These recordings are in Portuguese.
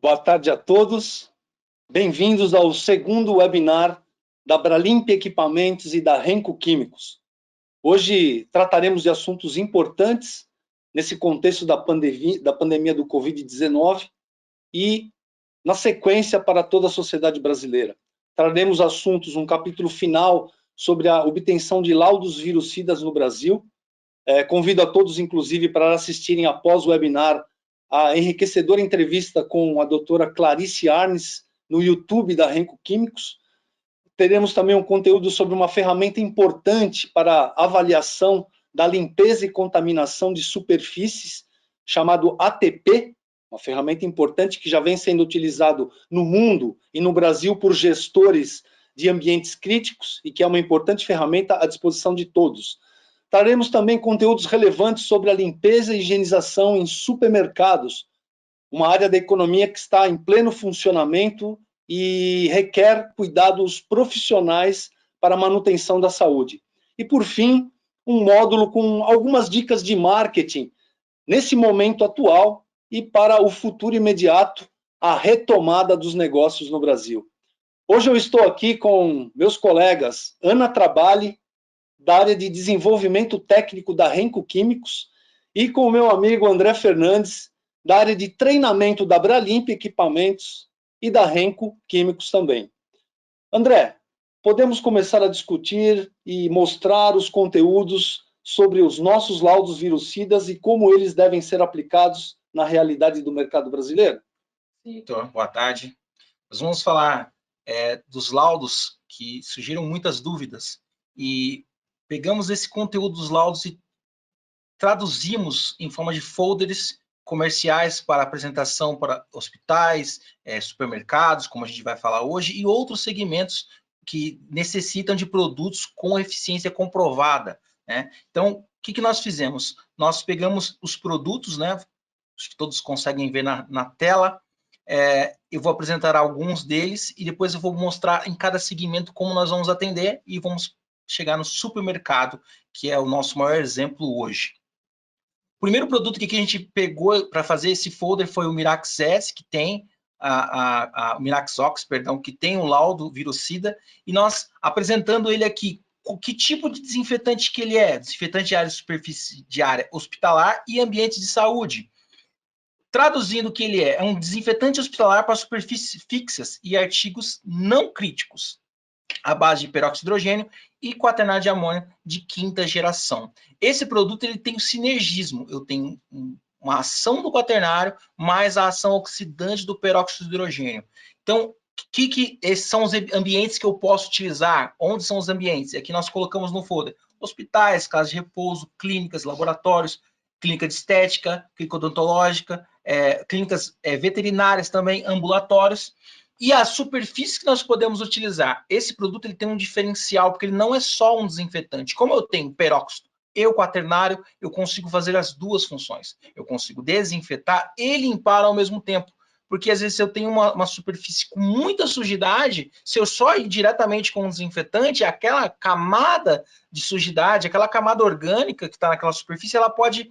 Boa tarde a todos. Bem-vindos ao segundo webinar da Bralimp Equipamentos e da Renco Químicos. Hoje trataremos de assuntos importantes nesse contexto da pandemia do Covid-19 e, na sequência, para toda a sociedade brasileira. Traremos assuntos, um capítulo final sobre a obtenção de laudos virucidas no Brasil. Convido a todos, inclusive, para assistirem após o webinar a enriquecedora entrevista com a doutora Clarice Arnes no YouTube da Renco Químicos. Teremos também um conteúdo sobre uma ferramenta importante para avaliação da limpeza e contaminação de superfícies, chamado ATP, uma ferramenta importante que já vem sendo utilizado no mundo e no Brasil por gestores de ambientes críticos e que é uma importante ferramenta à disposição de todos. Traremos também conteúdos relevantes sobre a limpeza e higienização em supermercados, uma área da economia que está em pleno funcionamento e requer cuidados profissionais para a manutenção da saúde. E, por fim, um módulo com algumas dicas de marketing nesse momento atual e para o futuro imediato, a retomada dos negócios no Brasil. Hoje eu estou aqui com meus colegas Ana Traballi, da área de desenvolvimento técnico da Renco Químicos, e com o meu amigo André Fernandes, da área de treinamento da Bralimp Equipamentos e da Renco Químicos também. André, podemos começar a discutir e mostrar os conteúdos sobre os nossos laudos virucidas e como eles devem ser aplicados na realidade do mercado brasileiro? Sim, então, boa tarde. Nós vamos falar dos laudos que surgiram muitas dúvidas e pegamos esse conteúdo dos laudos e traduzimos em forma de folders comerciais para apresentação para hospitais, supermercados, como a gente vai falar hoje, e outros segmentos que necessitam de produtos com eficiência comprovada, né? Então, o que nós fizemos? Nós pegamos os produtos, né? Acho que todos conseguem ver na tela. Eu vou apresentar alguns deles e depois eu vou mostrar em cada segmento como nós vamos atender e vamos chegar no supermercado, que é o nosso maior exemplo hoje. O primeiro produto que a gente pegou para fazer esse folder foi o Mirax S, que tem o Mirax Ox, perdão, que tem um laudo virucida, e nós apresentando ele aqui, que tipo de desinfetante que ele é? Desinfetante de área de superfície de área hospitalar e ambiente de saúde. Traduzindo o que ele é um desinfetante hospitalar para superfícies fixas e artigos não críticos, à base de peróxido de hidrogênio e quaternário de amônio de quinta geração. Esse produto ele tem o sinergismo, eu tenho uma ação do quaternário mais a ação oxidante do peróxido de hidrogênio. Então, esses são os ambientes que eu posso utilizar? Onde são os ambientes? Aqui nós colocamos no folder: hospitais, casas de repouso, clínicas, laboratórios, clínica de estética, clínica odontológica, clínicas veterinárias também, ambulatórios. E as superfícies que nós podemos utilizar. Esse produto ele tem um diferencial, porque ele não é só um desinfetante. Como eu tenho peróxido e o quaternário, eu consigo fazer as duas funções. Eu consigo desinfetar e limpar ao mesmo tempo. Porque às vezes eu tenho uma superfície com muita sujidade, se eu só ir diretamente com um desinfetante, aquela camada de sujidade, aquela camada orgânica que está naquela superfície, ela pode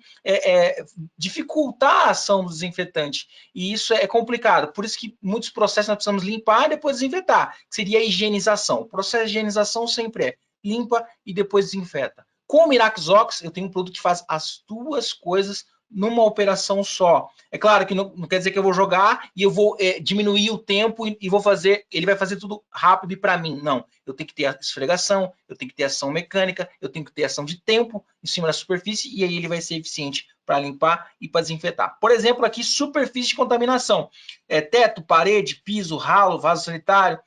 dificultar a ação do desinfetante. E isso é complicado. Por isso que muitos processos nós precisamos limpar e depois desinfetar, que seria a higienização. O processo de higienização sempre é limpa e depois desinfeta. Com o Mirax Ox, eu tenho um produto que faz as duas coisas numa operação só. É claro que não quer dizer que eu vou jogar e eu vou diminuir o tempo e vou fazer, ele vai fazer tudo rápido e para mim. Não, eu tenho que ter a esfregação, eu tenho que ter ação mecânica, eu tenho que ter ação de tempo em cima da superfície e aí ele vai ser eficiente para limpar e para desinfetar. Por exemplo, aqui superfície de contaminação. Teto, parede, piso, ralo, vaso sanitário,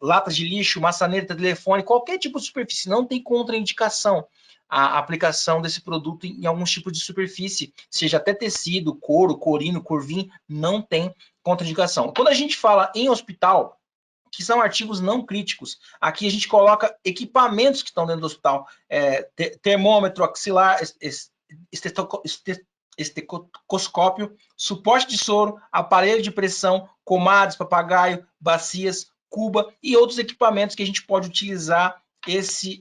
latas de lixo, maçaneta, telefone, qualquer tipo de superfície, não tem contraindicação a aplicação desse produto em alguns tipos de superfície, seja até tecido, couro, corino, corvim, não tem contraindicação. Quando a gente fala em hospital, que são artigos não críticos, aqui a gente coloca equipamentos que estão dentro do hospital, termômetro, axilar, estetoscópio, suporte de soro, aparelho de pressão, comadres, papagaio, bacias, cuba e outros equipamentos que a gente pode utilizar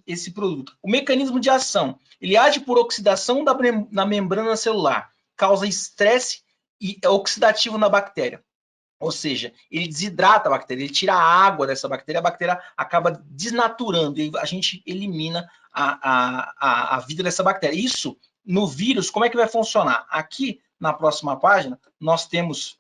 esse produto. O mecanismo de ação, ele age por oxidação na membrana celular, causa estresse oxidativo na bactéria. Ou seja, ele desidrata a bactéria, ele tira a água dessa bactéria, a bactéria acaba desnaturando e a gente elimina a vida dessa bactéria. Isso, no vírus, como é que vai funcionar? Aqui, na próxima página, nós temos,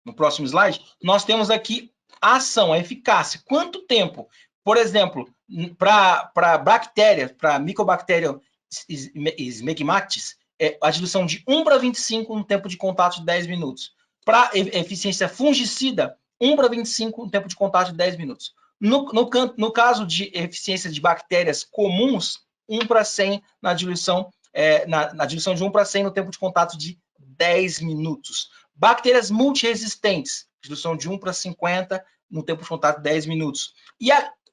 no próximo slide, nós temos aqui a ação, a eficácia. Quanto tempo? Por exemplo, para bactéria, para Mycobacterium smegmatis, a diluição de 1:25 no tempo de contato de 10 minutos. Para eficiência fungicida, 1:25 no tempo de contato de 10 minutos. No caso de eficiência de bactérias comuns, 1:100 na diluição, na diluição de 1:100 no tempo de contato de 10 minutos. Bactérias multiresistentes, diluição de 1:50 no tempo de contato de 10 minutos. E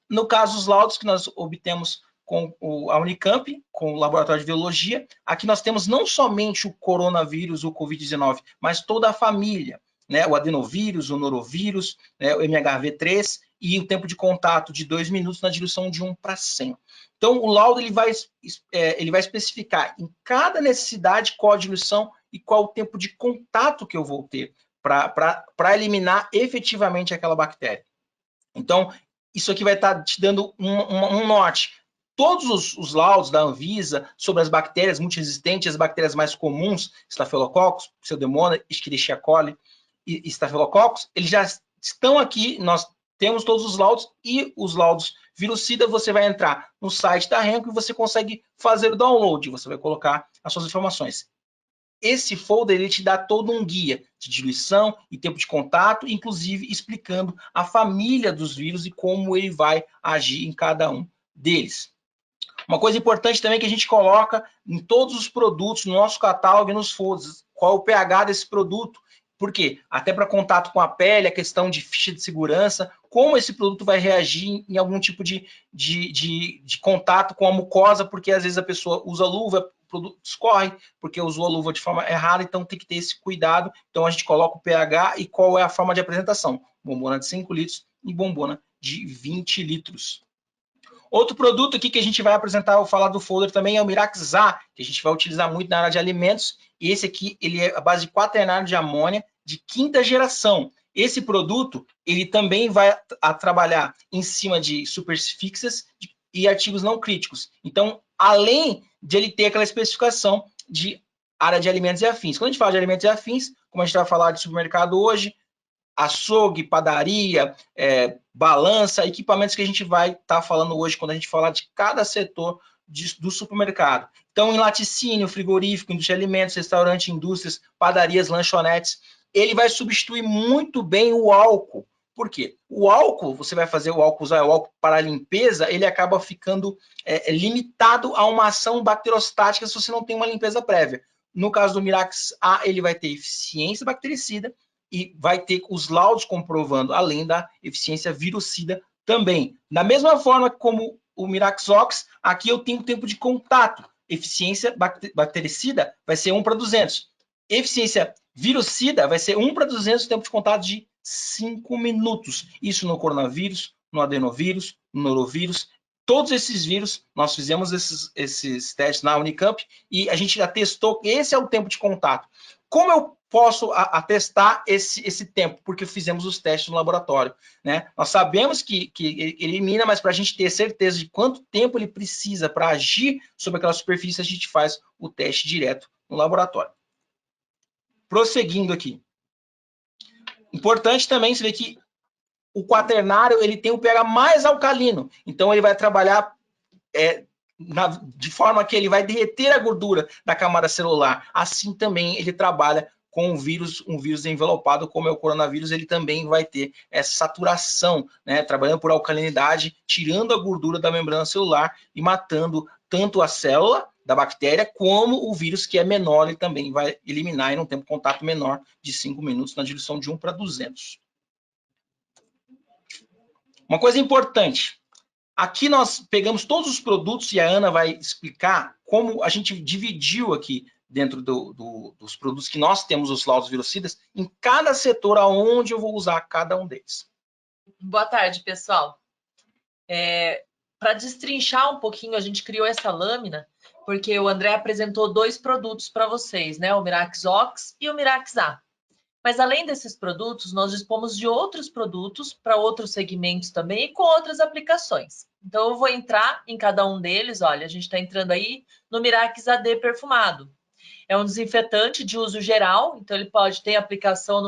no caso dos laudos que nós obtemos com a Unicamp, com o Laboratório de Biologia, aqui nós temos não somente o coronavírus, o Covid-19, mas toda a família, né? O adenovírus, o norovírus, né? O MHV3, e o tempo de contato de 2 minutos na diluição de 1:100. Então, o laudo ele vai especificar em cada necessidade qual a diluição e qual o tempo de contato que eu vou ter para eliminar efetivamente aquela bactéria. Então, isso aqui vai estar te dando um norte. Todos os laudos da Anvisa sobre as bactérias multiresistentes, as bactérias mais comuns, Staphylococcus, Pseudomonas, Escherichia coli e Staphylococcus, eles já estão aqui, nós temos todos os laudos, e os laudos virucida, você vai entrar no site da Renco e você consegue fazer o download, você vai colocar as suas informações. Esse folder ele te dá todo um guia de diluição e tempo de contato, inclusive explicando a família dos vírus e como ele vai agir em cada um deles. Uma coisa importante também que a gente coloca em todos os produtos, no nosso catálogo e nos folders, qual é o pH desse produto. Por quê? Até para contato com a pele, a questão de ficha de segurança, como esse produto vai reagir em algum tipo de contato com a mucosa, porque às vezes a pessoa usa luva, o produto escorre, porque usou a luva de forma errada, então tem que ter esse cuidado. Então a gente coloca o pH e qual é a forma de apresentação. Bombona de 5 litros e bombona de 20 litros. Outro produto aqui que a gente vai apresentar, vou falar do folder também, é o Mirax-A, que a gente vai utilizar muito na área de alimentos. E esse aqui, ele é a base de quaternário de amônia de 5ª geração. Esse produto, ele também vai trabalhar em cima de superfícies e artigos não críticos. Então, além de ele ter aquela especificação de área de alimentos e afins. Quando a gente fala de alimentos e afins, como a gente vai falar de supermercado hoje, açougue, padaria, balança, equipamentos que a gente vai estar falando hoje quando a gente falar de cada setor do supermercado. Então, em laticínio, frigorífico, indústria de alimentos, restaurante, indústrias, padarias, lanchonetes, ele vai substituir muito bem o álcool. Por quê? O álcool, você vai fazer o álcool, usar o álcool para a limpeza, ele acaba ficando limitado a uma ação bacterostática se você não tem uma limpeza prévia. No caso do Mirax-A, ele vai ter eficiência bactericida, e vai ter os laudos comprovando, além da eficiência virucida também. Da mesma forma como o Mirax-Ox, aqui eu tenho tempo de contato. Eficiência bactericida vai ser 1:200. Eficiência virucida vai ser 1:200, tempo de contato de 5 minutos. Isso no coronavírus, no adenovírus, no norovírus. Todos esses vírus, nós fizemos esses testes na Unicamp e a gente já testou, esse é o tempo de contato. Como eu posso atestar esse tempo? Porque fizemos os testes no laboratório, né? Nós sabemos que elimina, mas para a gente ter certeza de quanto tempo ele precisa para agir sobre aquela superfície, a gente faz o teste direto no laboratório. Prosseguindo aqui. Importante também você ver que o quaternário ele tem o pH mais alcalino, então ele vai trabalhar de forma que ele vai derreter a gordura da camada celular. Assim também ele trabalha com um vírus envelopado, como é o coronavírus, ele também vai ter essa saturação, né? Trabalhando por alcalinidade, tirando a gordura da membrana celular e matando tanto a célula da bactéria, como o vírus que é menor, ele também vai eliminar em um tempo de contato menor de 5 minutos, na diluição de 1:200. Uma coisa importante, aqui nós pegamos todos os produtos e a Ana vai explicar como a gente dividiu aqui dentro dos produtos que nós temos os laudos virucidas em cada setor aonde eu vou usar cada um deles. Boa tarde, pessoal. Para destrinchar um pouquinho, a gente criou essa lâmina porque o André apresentou 2 produtos para vocês, né? O Mirax-Ox e o Mirax-A. Mas além desses produtos, nós dispomos de outros produtos para outros segmentos também e com outras aplicações. Então eu vou entrar em cada um deles. Olha, a gente está entrando aí no Mirax AD perfumado. É um desinfetante de uso geral, então ele pode ter aplicação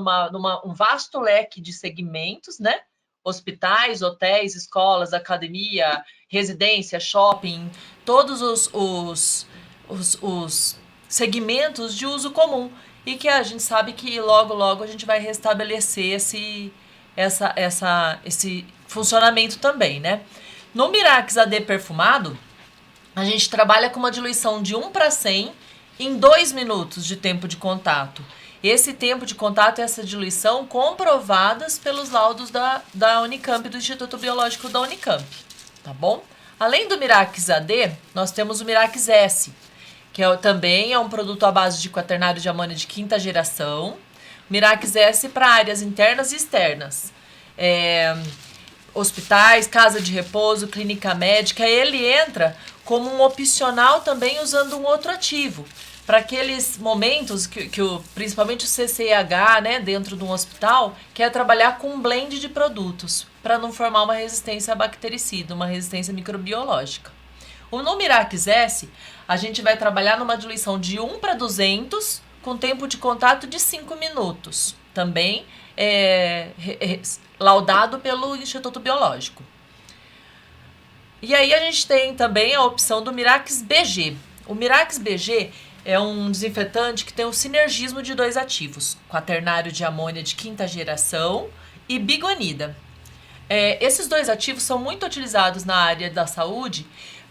um vasto leque de segmentos, né? Hospitais, hotéis, escolas, academia, residência, shopping, todos os segmentos de uso comum. E que a gente sabe que logo, logo a gente vai restabelecer esse funcionamento também, né? No Mirax AD perfumado, a gente trabalha com uma diluição de 1:100 em 2 minutos de tempo de contato. Esse tempo de contato e essa diluição comprovadas pelos laudos da Unicamp, do Instituto Biológico da Unicamp, tá bom? Além do Mirax AD, nós temos o Mirax S, que também é um produto à base de quaternário de amônia de 5ª geração. Mirax S para áreas internas e externas. Hospitais, casa de repouso, clínica médica, ele entra como um opcional também usando um outro ativo. Para aqueles momentos que principalmente o CCIH, né, dentro de um hospital, quer trabalhar com um blend de produtos, para não formar uma resistência a bactericida, uma resistência microbiológica. No Mirax S, a gente vai trabalhar numa diluição de 1:200, com tempo de contato de 5 minutos. Também laudado pelo Instituto Biológico. E aí a gente tem também a opção do Mirax BG. O Mirax BG é um desinfetante que tem um sinergismo de 2 ativos, quaternário de amônia de 5ª geração e biguanida. Esses 2 ativos são muito utilizados na área da saúde,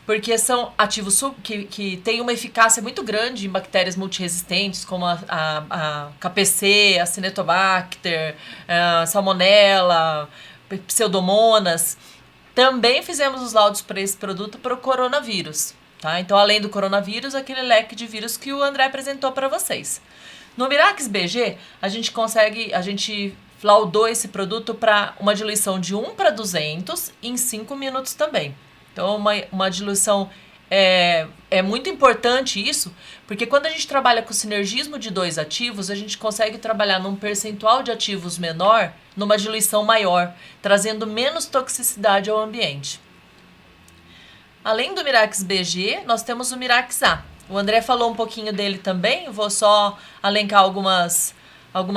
porque são ativos que têm uma eficácia muito grande em bactérias multiresistentes, como a KPC, a Cinetobacter, a Salmonella, Pseudomonas. Também fizemos os laudos para esse produto para o coronavírus. Tá? Então, além do coronavírus, aquele leque de vírus que o André apresentou para vocês. No Mirax BG, a gente laudou esse produto para uma diluição de 1:200 em 5 minutos também. Então, uma diluição é muito importante isso, porque quando a gente trabalha com o sinergismo de 2 ativos, a gente consegue trabalhar num percentual de ativos menor, numa diluição maior, trazendo menos toxicidade ao ambiente. Além do Mirax BG, nós temos o Mirax A. O André falou um pouquinho dele também, vou só alencar algumas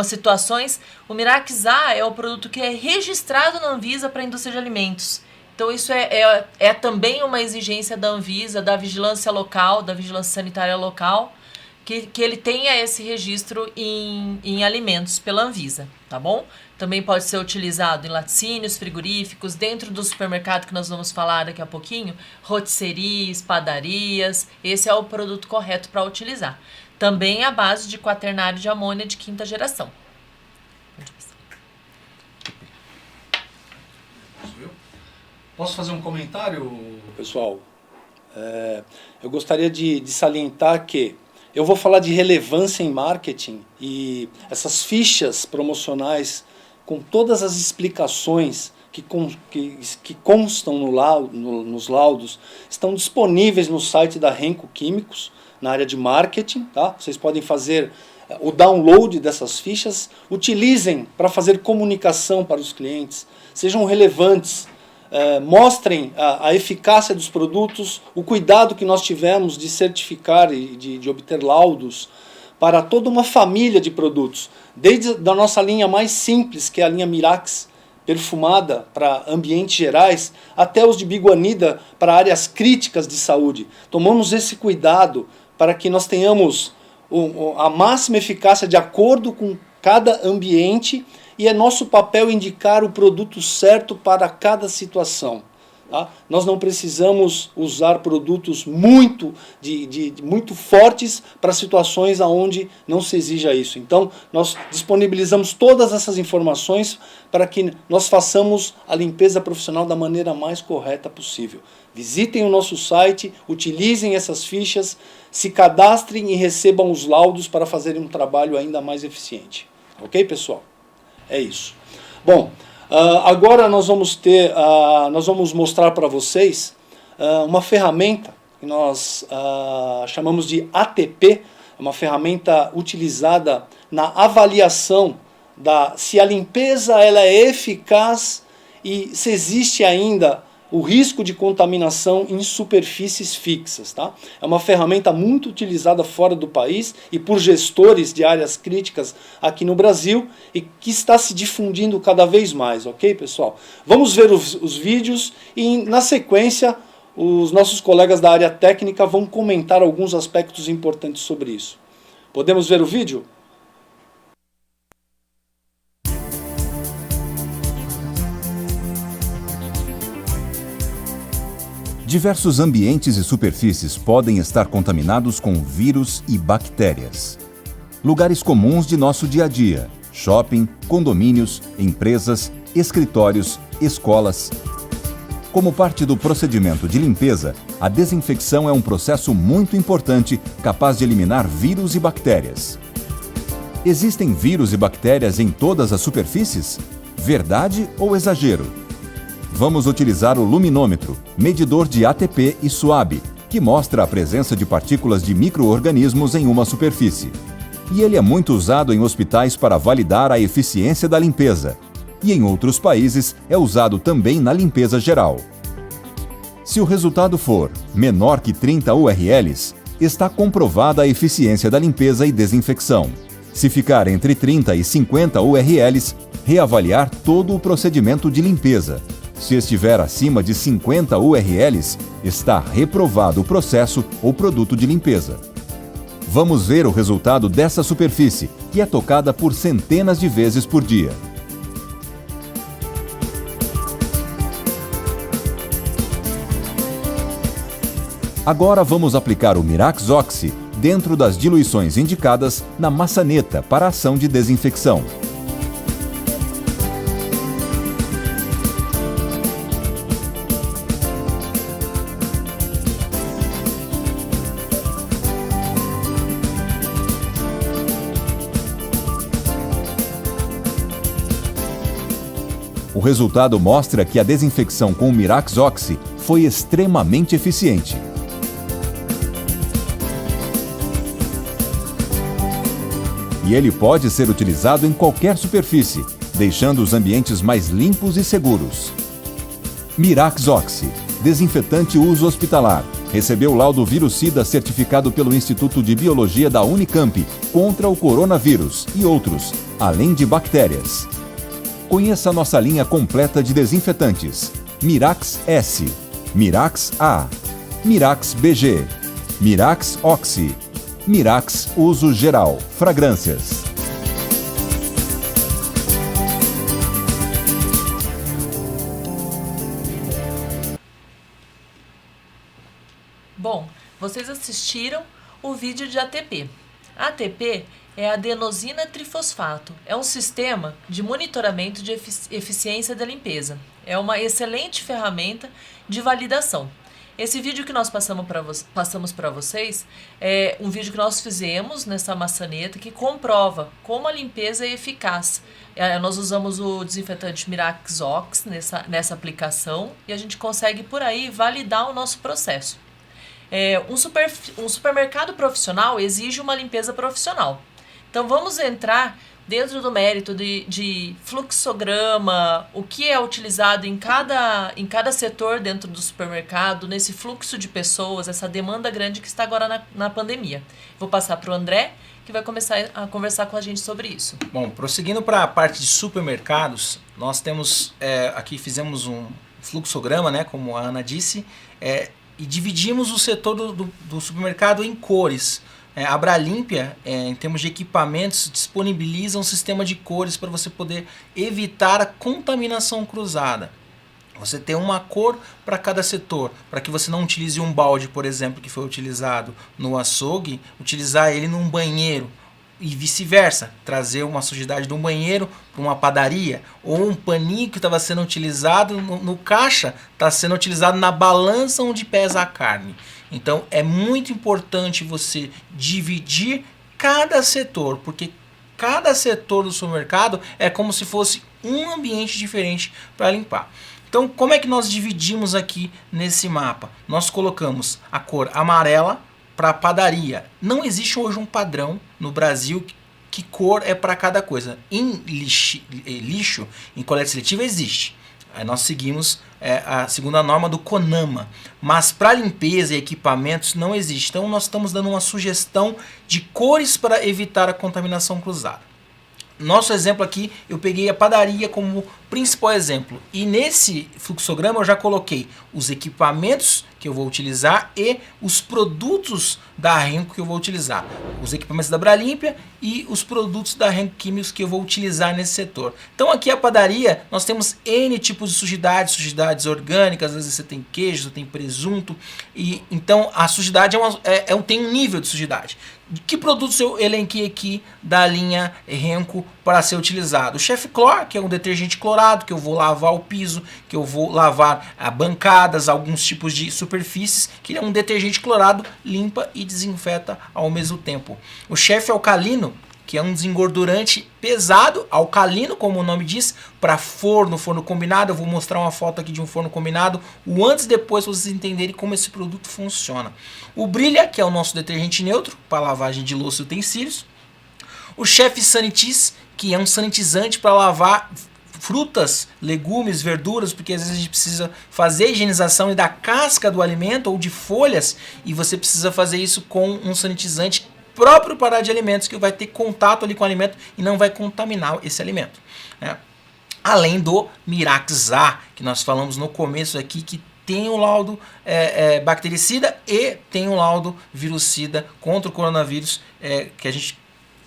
situações. O Mirax A é o produto que é registrado na Anvisa para a indústria de alimentos. Então, isso é também uma exigência da Anvisa, da vigilância local, da vigilância sanitária local, que ele tenha esse registro em alimentos pela Anvisa, tá bom? Também pode ser utilizado em laticínios, frigoríficos, dentro do supermercado que nós vamos falar daqui a pouquinho, rotisserias, padarias, esse é o produto correto para utilizar. Também à base de quaternário de amônia de 5ª geração. Posso fazer um comentário, pessoal? Eu gostaria de salientar que eu vou falar de relevância em marketing e essas fichas promocionais com todas as explicações que constam nos laudos estão disponíveis no site da Renco Químicos, na área de marketing. Tá? Vocês podem fazer o download dessas fichas, utilizem para fazer comunicação para os clientes, sejam relevantes. Mostrem a eficácia dos produtos, o cuidado que nós tivemos de certificar e de obter laudos para toda uma família de produtos, desde a nossa linha mais simples, que é a linha Mirax perfumada para ambientes gerais, até os de biguanida para áreas críticas de saúde. Tomamos esse cuidado para que nós tenhamos a máxima eficácia de acordo com cada ambiente, e é nosso papel indicar o produto certo para cada situação. Tá? Nós não precisamos usar produtos muito fortes para situações onde não se exija isso. Então, nós disponibilizamos todas essas informações para que nós façamos a limpeza profissional da maneira mais correta possível. Visitem o nosso site, utilizem essas fichas, se cadastrem e recebam os laudos para fazerem um trabalho ainda mais eficiente. Ok, pessoal? É isso. Bom, agora nós vamos mostrar para vocês uma ferramenta que nós chamamos de ATP, uma ferramenta utilizada na avaliação se a limpeza ela é eficaz e se existe ainda o risco de contaminação em superfícies fixas. Tá? É uma ferramenta muito utilizada fora do país e por gestores de áreas críticas aqui no Brasil e que está se difundindo cada vez mais, ok, pessoal? Vamos ver os vídeos e, na sequência, os nossos colegas da área técnica vão comentar alguns aspectos importantes sobre isso. Podemos ver o vídeo? Diversos ambientes e superfícies podem estar contaminados com vírus e bactérias. Lugares comuns de nosso dia a dia: shopping, condomínios, empresas, escritórios, escolas. Como parte do procedimento de limpeza, a desinfecção é um processo muito importante capaz de eliminar vírus e bactérias. Existem vírus e bactérias em todas as superfícies? Verdade ou exagero? Vamos utilizar o luminômetro, medidor de ATP e SUAB, que mostra a presença de partículas de micro-organismos em uma superfície. E ele é muito usado em hospitais para validar a eficiência da limpeza. E em outros países é usado também na limpeza geral. Se o resultado for menor que 30 URLs, está comprovada a eficiência da limpeza e desinfecção. Se ficar entre 30 e 50 URLs, reavaliar todo o procedimento de limpeza. Se estiver acima de 50 URLs, está reprovado o processo ou produto de limpeza. Vamos ver o resultado dessa superfície, que é tocada por centenas de vezes por dia. Agora vamos aplicar o Mirax Oxi dentro das diluições indicadas na maçaneta para a ação de desinfecção. O resultado mostra que a desinfecção com o Mirax Oxi foi extremamente eficiente. E ele pode ser utilizado em qualquer superfície, deixando os ambientes mais limpos e seguros. Mirax Oxi, desinfetante uso hospitalar, recebeu o laudo Virucida certificado pelo Instituto de Biologia da Unicamp contra o coronavírus e outros, além de bactérias. Conheça a nossa linha completa de desinfetantes: Mirax S, Mirax A, Mirax BG, Mirax Oxi, Mirax Uso Geral, Fragrâncias. Bom, vocês assistiram o vídeo de ATP. ATP é adenosina trifosfato. É um sistema de monitoramento de eficiência da limpeza. É uma excelente ferramenta de validação. Esse vídeo que nós passamos para vocês é um vídeo que nós fizemos nessa maçaneta que comprova como a limpeza é eficaz. Nós usamos o desinfetante Mirax Oxi nessa aplicação e a gente consegue por aí validar o nosso processo. Um supermercado profissional exige uma limpeza profissional. Então vamos entrar dentro do mérito de fluxograma, o que é utilizado em cada setor dentro do supermercado, nesse fluxo de pessoas, essa demanda grande que está agora na pandemia. Vou passar para o André, que vai começar a conversar com a gente sobre isso. Bom, prosseguindo para a parte de supermercados, nós temos, aqui fizemos um fluxograma, né, como a Ana disse, e dividimos o setor do supermercado em cores. A Bralimpia, em termos de equipamentos, disponibiliza um sistema de cores para você poder evitar a contaminação cruzada. Você tem uma cor para cada setor, para que você não utilize um balde, por exemplo, que foi utilizado no açougue, utilizar ele num banheiro. E vice-versa, trazer uma sujidade de um banheiro para uma padaria, ou um paninho que estava sendo utilizado no caixa, está sendo utilizado na balança onde pesa a carne. Então é muito importante você dividir cada setor, porque cada setor do supermercado é como se fosse um ambiente diferente para limpar. Então como é que nós dividimos aqui nesse mapa? Nós colocamos a cor amarela para padaria. Não existe hoje um padrão no Brasil que cor é para cada coisa. Em lixo, em coleta seletiva existe. Aí nós seguimos a segunda norma do CONAMA. Mas para limpeza e equipamentos não existe. Então nós estamos dando uma sugestão de cores para evitar a contaminação cruzada. Nosso exemplo aqui, eu peguei a padaria como principal exemplo. E nesse fluxograma eu já coloquei os equipamentos que eu vou utilizar e os produtos da Renco que eu vou utilizar. Os equipamentos da Bralimpia e os produtos da Renco Químicos que eu vou utilizar nesse setor. Então aqui a padaria, nós temos N tipos de sujidades orgânicas, às vezes você tem queijo, você tem presunto. E então a sujidade tem um nível de sujidade. Que produtos eu elenquei aqui da linha Renco para ser utilizado? O Chef Chlor, que é um detergente clorado, que eu vou lavar o piso, que eu vou lavar bancadas, alguns tipos de superfícies, que é um detergente clorado, limpa e desinfeta ao mesmo tempo. O Chef Alcalino, que é um desengordurante pesado, alcalino, como o nome diz, para forno combinado. Eu vou mostrar uma foto aqui de um forno combinado, o antes e depois, para vocês entenderem como esse produto funciona. O Brilha, que é o nosso detergente neutro, para lavagem de louça e utensílios. O Chef Sanitis, que é um sanitizante para lavar frutas, legumes, verduras, porque às vezes a gente precisa fazer a higienização da casca do alimento ou de folhas, e você precisa fazer isso com um sanitizante próprio para de alimentos, que vai ter contato ali com o alimento e não vai contaminar esse alimento, né? Além do Mirax-A, que nós falamos no começo aqui, que tem o laudo bactericida e tem o laudo virucida contra o coronavírus, que a gente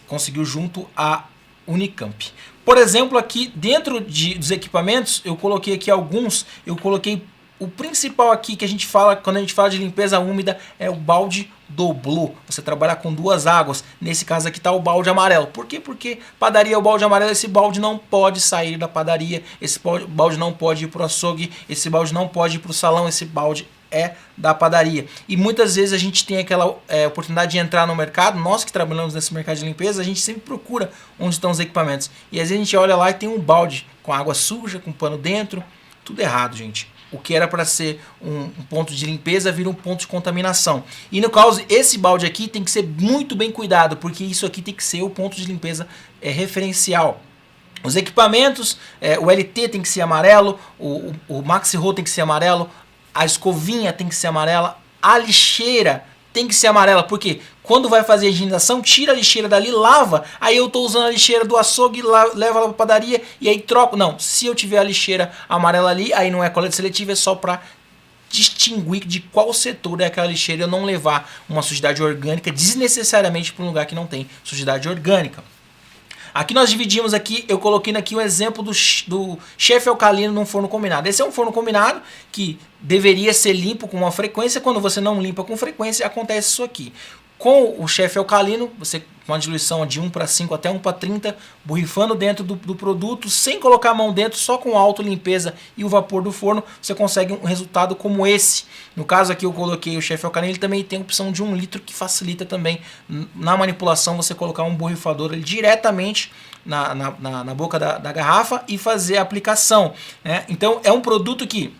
conseguiu junto à Unicamp. Por exemplo, aqui dentro dos equipamentos, eu coloquei aqui alguns, eu coloquei o principal aqui que a gente fala, quando a gente fala de limpeza úmida, é o balde doblô. Você trabalhar com duas águas. Nesse caso aqui está o balde amarelo. Por quê? Porque padaria é o balde amarelo. Esse balde não pode sair da padaria. Esse balde não pode ir para o açougue. Esse balde não pode ir para o salão. Esse balde é da padaria. E muitas vezes a gente tem aquela oportunidade de entrar no mercado. Nós que trabalhamos nesse mercado de limpeza, a gente sempre procura onde estão os equipamentos. E às vezes a gente olha lá e tem um balde com água suja, com pano dentro. Tudo errado, gente. O que era para ser um ponto de limpeza vira um ponto de contaminação. E no caso, esse balde aqui tem que ser muito bem cuidado, porque isso aqui tem que ser o ponto de limpeza referencial. Os equipamentos, o LT tem que ser amarelo, o Maxi Roll tem que ser amarelo, a escovinha tem que ser amarela, a lixeira tem que ser amarela, porque quando vai fazer a higienização, tira a lixeira dali, lava, aí eu estou usando a lixeira do açougue, leva ela para a padaria e aí troco. Não, se eu tiver a lixeira amarela ali, aí não é coleta seletiva, é só para distinguir de qual setor é aquela lixeira e eu não levar uma sujidade orgânica desnecessariamente para um lugar que não tem sujidade orgânica. Aqui nós dividimos aqui, eu coloquei aqui um exemplo do Chef Alcalino num forno combinado. Esse é um forno combinado que deveria ser limpo com uma frequência. Quando você não limpa com frequência, acontece isso aqui. Com o Chef Alcalino, você com uma diluição de 1:5 até 1:30, borrifando dentro do produto, sem colocar a mão dentro, só com a autolimpeza e o vapor do forno, você consegue um resultado como esse. No caso aqui eu coloquei o Chef Alcalino, ele também tem a opção de 1 litro, que facilita também na manipulação você colocar um borrifador ali diretamente na boca da garrafa e fazer a aplicação, né? Então é um produto que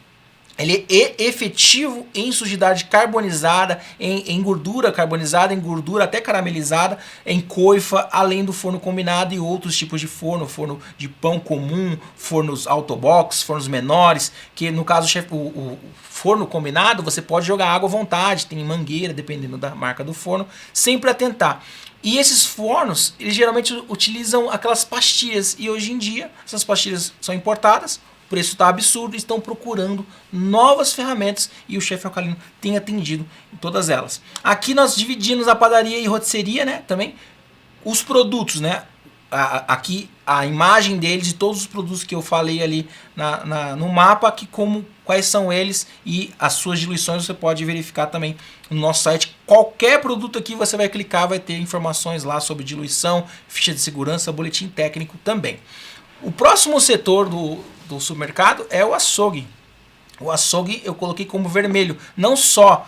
ele é efetivo em sujidade carbonizada, em gordura carbonizada, em gordura até caramelizada, em coifa, além do forno combinado e outros tipos de forno de pão comum, fornos autobox, fornos menores, que no caso o forno combinado você pode jogar água à vontade, tem mangueira, dependendo da marca do forno, sempre atentar. E esses fornos, eles geralmente utilizam aquelas pastilhas, e hoje em dia essas pastilhas são importadas, o preço está absurdo, estão procurando novas ferramentas e o Chef Alcalino tem atendido em todas elas. Aqui nós dividimos a padaria e rotisseria, né, também. Os produtos, né, aqui a imagem deles e todos os produtos que eu falei ali no mapa, aqui quais são eles e as suas diluições você pode verificar também no nosso site. Qualquer produto aqui você vai clicar, vai ter informações lá sobre diluição, ficha de segurança, boletim técnico também. O próximo setor do supermercado é o açougue. O açougue eu coloquei como vermelho, não só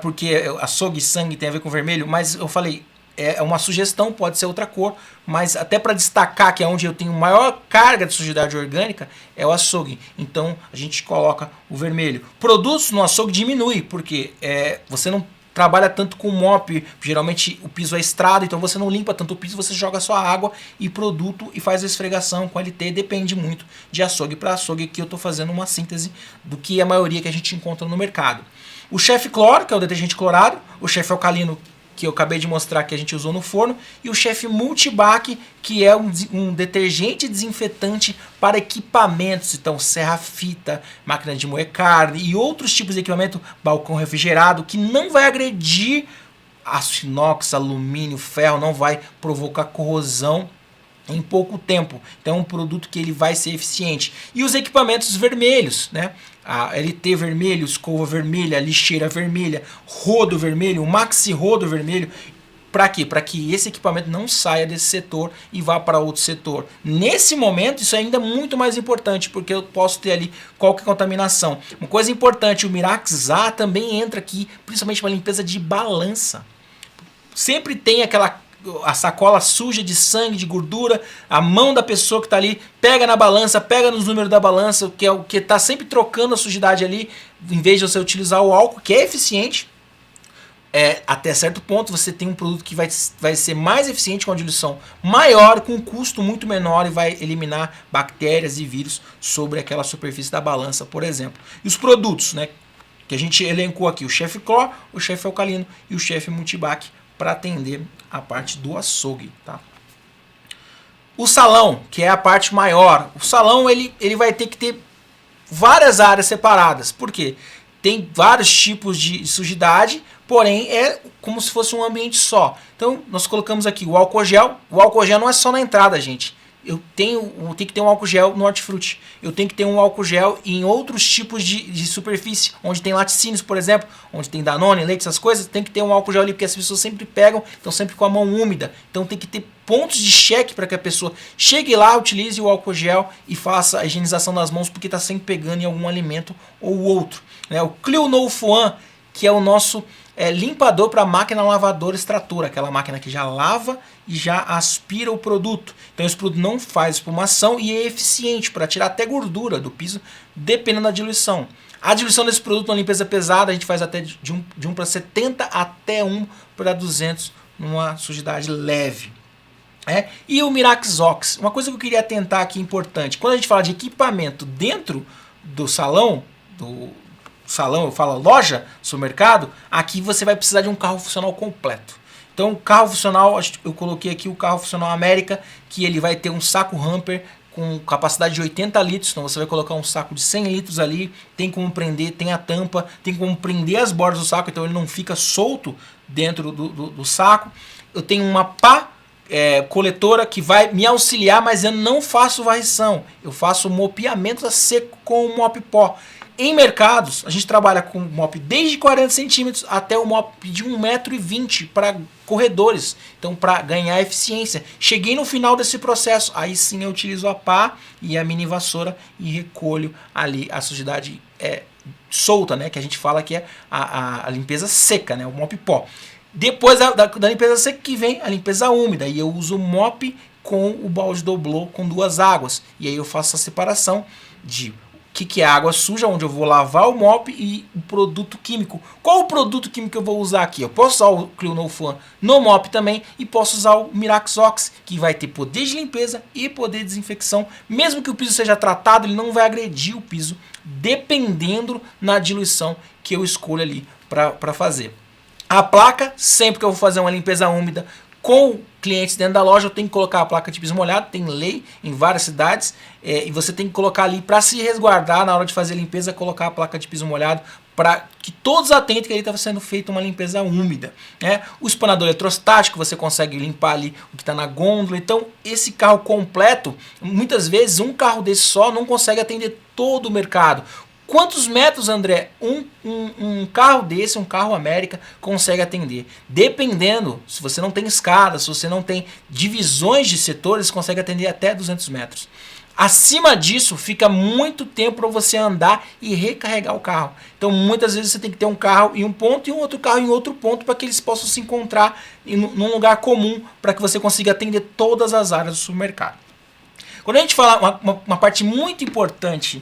porque açougue e sangue tem a ver com vermelho, mas eu falei, é uma sugestão, pode ser outra cor, mas até para destacar que é onde eu tenho maior carga de sujidade orgânica, é o açougue. Então a gente coloca o vermelho. Produtos no açougue diminui, porque você não trabalha tanto com mop, geralmente o piso é estrada, então você não limpa tanto o piso, você joga só água e produto e faz a esfregação com LT, depende muito de açougue para açougue, que eu estou fazendo uma síntese do que a maioria que a gente encontra no mercado. O Chef Clor, que é o detergente clorado, o Chef Alcalino, que eu acabei de mostrar que a gente usou no forno, e o Chef Multibac, que é um detergente desinfetante para equipamentos, então serra-fita, máquina de moer carne e outros tipos de equipamento, balcão refrigerado, que não vai agredir aço inox, alumínio, ferro, não vai provocar corrosão em pouco tempo. Então é um produto que ele vai ser eficiente. E os equipamentos vermelhos, né? A LT vermelho, escova vermelha, lixeira vermelha, rodo vermelho, maxi rodo vermelho. Para quê? Para que esse equipamento não saia desse setor e vá para outro setor. Nesse momento, isso é ainda muito mais importante, porque eu posso ter ali qualquer contaminação. Uma coisa importante, o Mirax A também entra aqui, principalmente para limpeza de balança. Sempre tem a sacola suja de sangue, de gordura, a mão da pessoa que está ali, pega na balança, pega nos números da balança, que é o que está sempre trocando a sujidade ali, em vez de você utilizar o álcool, que é eficiente. Até certo ponto você tem um produto que vai ser mais eficiente, com uma diluição maior, com um custo muito menor, e vai eliminar bactérias e vírus sobre aquela superfície da balança, por exemplo. E os produtos, né, que a gente elencou aqui, o Chef Clor, o Chef Alcalino e o Chef Multibac, para atender a parte do açougue, tá? O salão, que é a parte maior, o salão ele vai ter que ter várias áreas separadas. Por quê? Tem vários tipos de sujidade, porém é como se fosse um ambiente só. Então nós colocamos aqui o álcool gel. O álcool gel não é só na entrada, gente. Eu tenho que ter um álcool gel no hortifruti. Eu tenho que ter um álcool gel em outros tipos de superfície, onde tem laticínios, por exemplo, onde tem Danone, leite, essas coisas. Tem que ter um álcool gel ali, porque as pessoas sempre pegam, estão sempre com a mão úmida. Então tem que ter pontos de cheque para que a pessoa chegue lá, utilize o álcool gel e faça a higienização das mãos, porque está sempre pegando em algum alimento ou outro. O Clio No Fuan, que é o nosso limpador para máquina lavadora extratora, aquela máquina que já lava e já aspira o produto. Então esse produto não faz espumação e é eficiente para tirar até gordura do piso, dependendo da diluição. A diluição desse produto na limpeza pesada a gente faz até de 1 para 70 até 1 para 200 numa sujidade leve. E o Mirax Ox, uma coisa que eu queria atentar aqui importante, quando a gente fala de equipamento dentro do salão, eu falo loja, supermercado, aqui você vai precisar de um carro funcional completo. Então o carro funcional, eu coloquei aqui o carro funcional América, que ele vai ter um saco hamper com capacidade de 80 litros, então você vai colocar um saco de 100 litros ali, tem como prender, tem a tampa, tem como prender as bordas do saco, então ele não fica solto dentro do saco. Eu tenho uma pá coletora que vai me auxiliar, mas eu não faço varrição, eu faço mopiamento a seco com o mop pó. Em mercados, a gente trabalha com mop desde 40 centímetros até o mop de 1,20 m para corredores. Então, para ganhar eficiência. Cheguei no final desse processo, aí sim eu utilizo a pá e a mini vassoura e recolho ali a sujidade solta, né? Que a gente fala que é a limpeza seca, né? O mop pó. Depois da limpeza seca que vem a limpeza úmida. E eu uso o mop com o balde doblô com 2 águas. E aí eu faço a separação de o que é água suja, onde eu vou lavar o mop, e o produto químico. Qual o produto químico que eu vou usar aqui? Eu posso usar o Clio No Fuan no mop também, e posso usar o Mirax Ox, que vai ter poder de limpeza e poder de desinfecção. Mesmo que o piso seja tratado, ele não vai agredir o piso, dependendo na diluição que eu escolho ali para fazer. A placa, sempre que eu vou fazer uma limpeza úmida com clientes dentro da loja, eu tenho que colocar a placa de piso molhado, tem lei em várias cidades, e você tem que colocar ali para se resguardar na hora de fazer a limpeza, colocar a placa de piso molhado para que todos atentem que ali está sendo feita uma limpeza úmida. O espanador eletrostático, você consegue limpar ali o que está na gôndola. Então esse carro completo, muitas vezes um carro desse só não consegue atender todo o mercado. Quantos metros, André, um carro desse, um carro América, consegue atender? Dependendo, se você não tem escada, se você não tem divisões de setores, consegue atender até 200 metros. Acima disso, fica muito tempo para você andar e recarregar o carro. Então, muitas vezes você tem que ter um carro em um ponto e um outro carro em outro ponto para que eles possam se encontrar num lugar comum, para que você consiga atender todas as áreas do supermercado. Quando a gente fala uma parte muito importante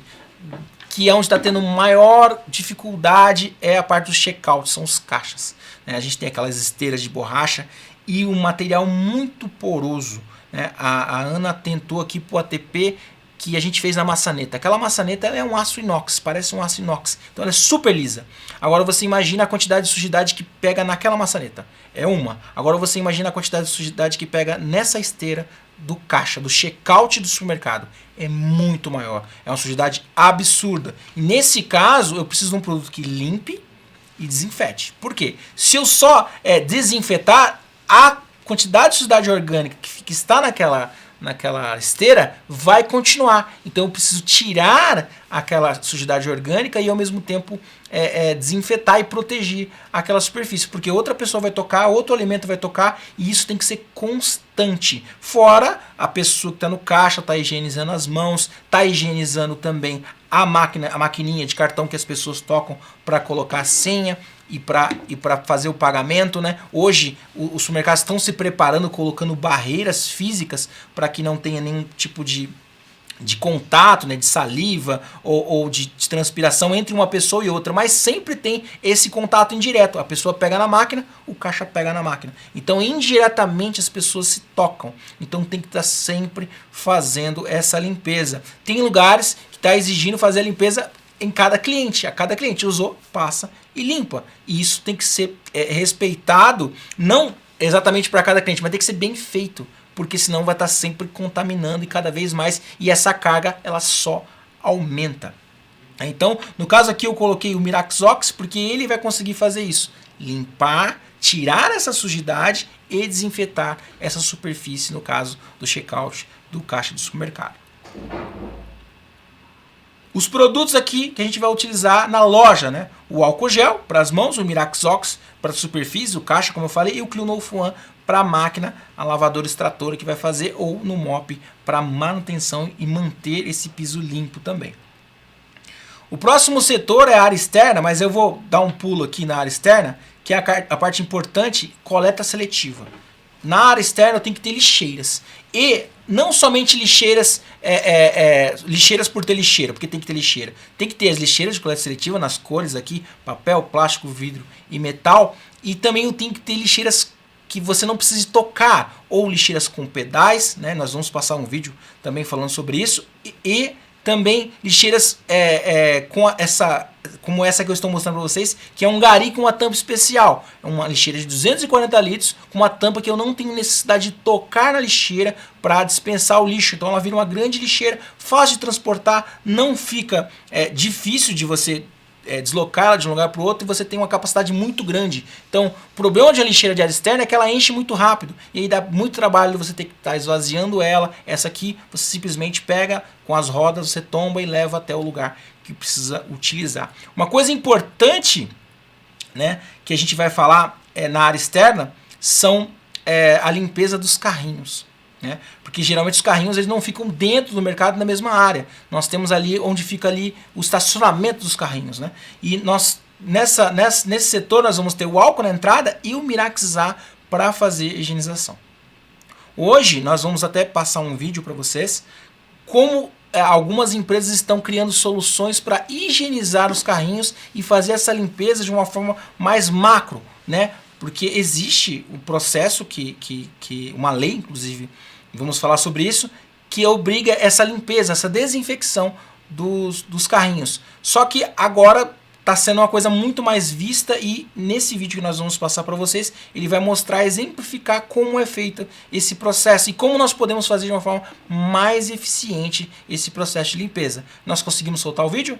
que é onde está tendo maior dificuldade é a parte do checkout, são os caixas. A gente tem aquelas esteiras de borracha e um material muito poroso. A Ana tentou aqui para o ATP que a gente fez na maçaneta. Aquela maçaneta ela é um aço inox, parece um aço inox. Então ela é super lisa. Agora você imagina a quantidade de sujidade que pega naquela maçaneta. É uma. Agora você imagina a quantidade de sujidade que pega nessa esteira do caixa, do checkout do supermercado. É muito maior. É uma sujidade absurda. E nesse caso, eu preciso de um produto que limpe e desinfete. Por quê? Se eu só desinfetar, a quantidade de sujidade orgânica que está naquela esteira vai continuar. Então eu preciso tirar aquela sujidade orgânica e ao mesmo tempo desinfetar e proteger aquela superfície, porque outra pessoa vai tocar, outro alimento vai tocar, e isso tem que ser constante. Fora a pessoa que está no caixa, está higienizando as mãos, está higienizando também a maquininha de cartão que as pessoas tocam para colocar a senha e para fazer o pagamento, né? Hoje os supermercados estão se preparando, colocando barreiras físicas para que não tenha nenhum tipo de contato, né, de saliva ou de transpiração entre uma pessoa e outra, mas sempre tem esse contato indireto. A pessoa pega na máquina, o caixa pega na máquina. Então, indiretamente, as pessoas se tocam. Então, tem que estar sempre fazendo essa limpeza. Tem lugares que está exigindo fazer a limpeza em cada cliente. A cada cliente usou, passa e limpa. E isso tem que ser respeitado, não exatamente para cada cliente, mas tem que ser bem feito, porque senão vai estar sempre contaminando e cada vez mais, e essa carga ela só aumenta. Então, no caso aqui eu coloquei o Mirax Ox porque ele vai conseguir fazer isso, limpar, tirar essa sujidade e desinfetar essa superfície, no caso do checkout do caixa do supermercado. Os produtos aqui que a gente vai utilizar na loja, né? O álcool gel para as mãos, o Mirax Ox para a superfície, o caixa, como eu falei, e o Clean No Fuan para a máquina, a lavadora extratora que vai fazer, ou no mop para manutenção e manter esse piso limpo também. O próximo setor é a área externa, mas eu vou dar um pulo aqui na área externa, que é a parte importante, coleta seletiva. Na área externa eu tenho que ter lixeiras. E não somente lixeiras, lixeiras por ter lixeira, porque tem que ter lixeira. Tem que ter as lixeiras de coleta seletiva nas cores aqui, papel, plástico, vidro e metal. E também eu tenho que ter lixeiras que você não precise tocar, ou lixeiras com pedais, né? Nós vamos passar um vídeo também falando sobre isso. E também lixeiras como essa que eu estou mostrando para vocês, que é um gari com uma tampa especial. É uma lixeira de 240 litros, com uma tampa que eu não tenho necessidade de tocar na lixeira para dispensar o lixo. Então ela vira uma grande lixeira, fácil de transportar, não fica difícil de você deslocar ela de um lugar para o outro, e você tem uma capacidade muito grande. Então, o problema de uma lixeira de área externa é que ela enche muito rápido, e aí dá muito trabalho você ter que estar esvaziando ela. Essa aqui, você simplesmente pega com as rodas, você tomba e leva até o lugar que precisa utilizar. Uma coisa importante, né, que a gente vai falar na área externa, são a limpeza dos carrinhos. Né? Porque geralmente os carrinhos eles não ficam dentro do mercado na mesma área. Nós temos ali onde fica ali o estacionamento dos carrinhos, né? E nós nesse setor nós vamos ter o álcool na entrada e o Mirax A para fazer higienização. Hoje nós vamos até passar um vídeo para vocês como algumas empresas estão criando soluções para higienizar os carrinhos e fazer essa limpeza de uma forma mais macro, né? Porque existe um processo uma lei, inclusive, vamos falar sobre isso, que obriga essa limpeza, essa desinfecção dos carrinhos. Só que agora está sendo uma coisa muito mais vista, e nesse vídeo que nós vamos passar para vocês, ele vai mostrar, exemplificar como é feito esse processo e como nós podemos fazer de uma forma mais eficiente esse processo de limpeza. Nós conseguimos soltar o vídeo?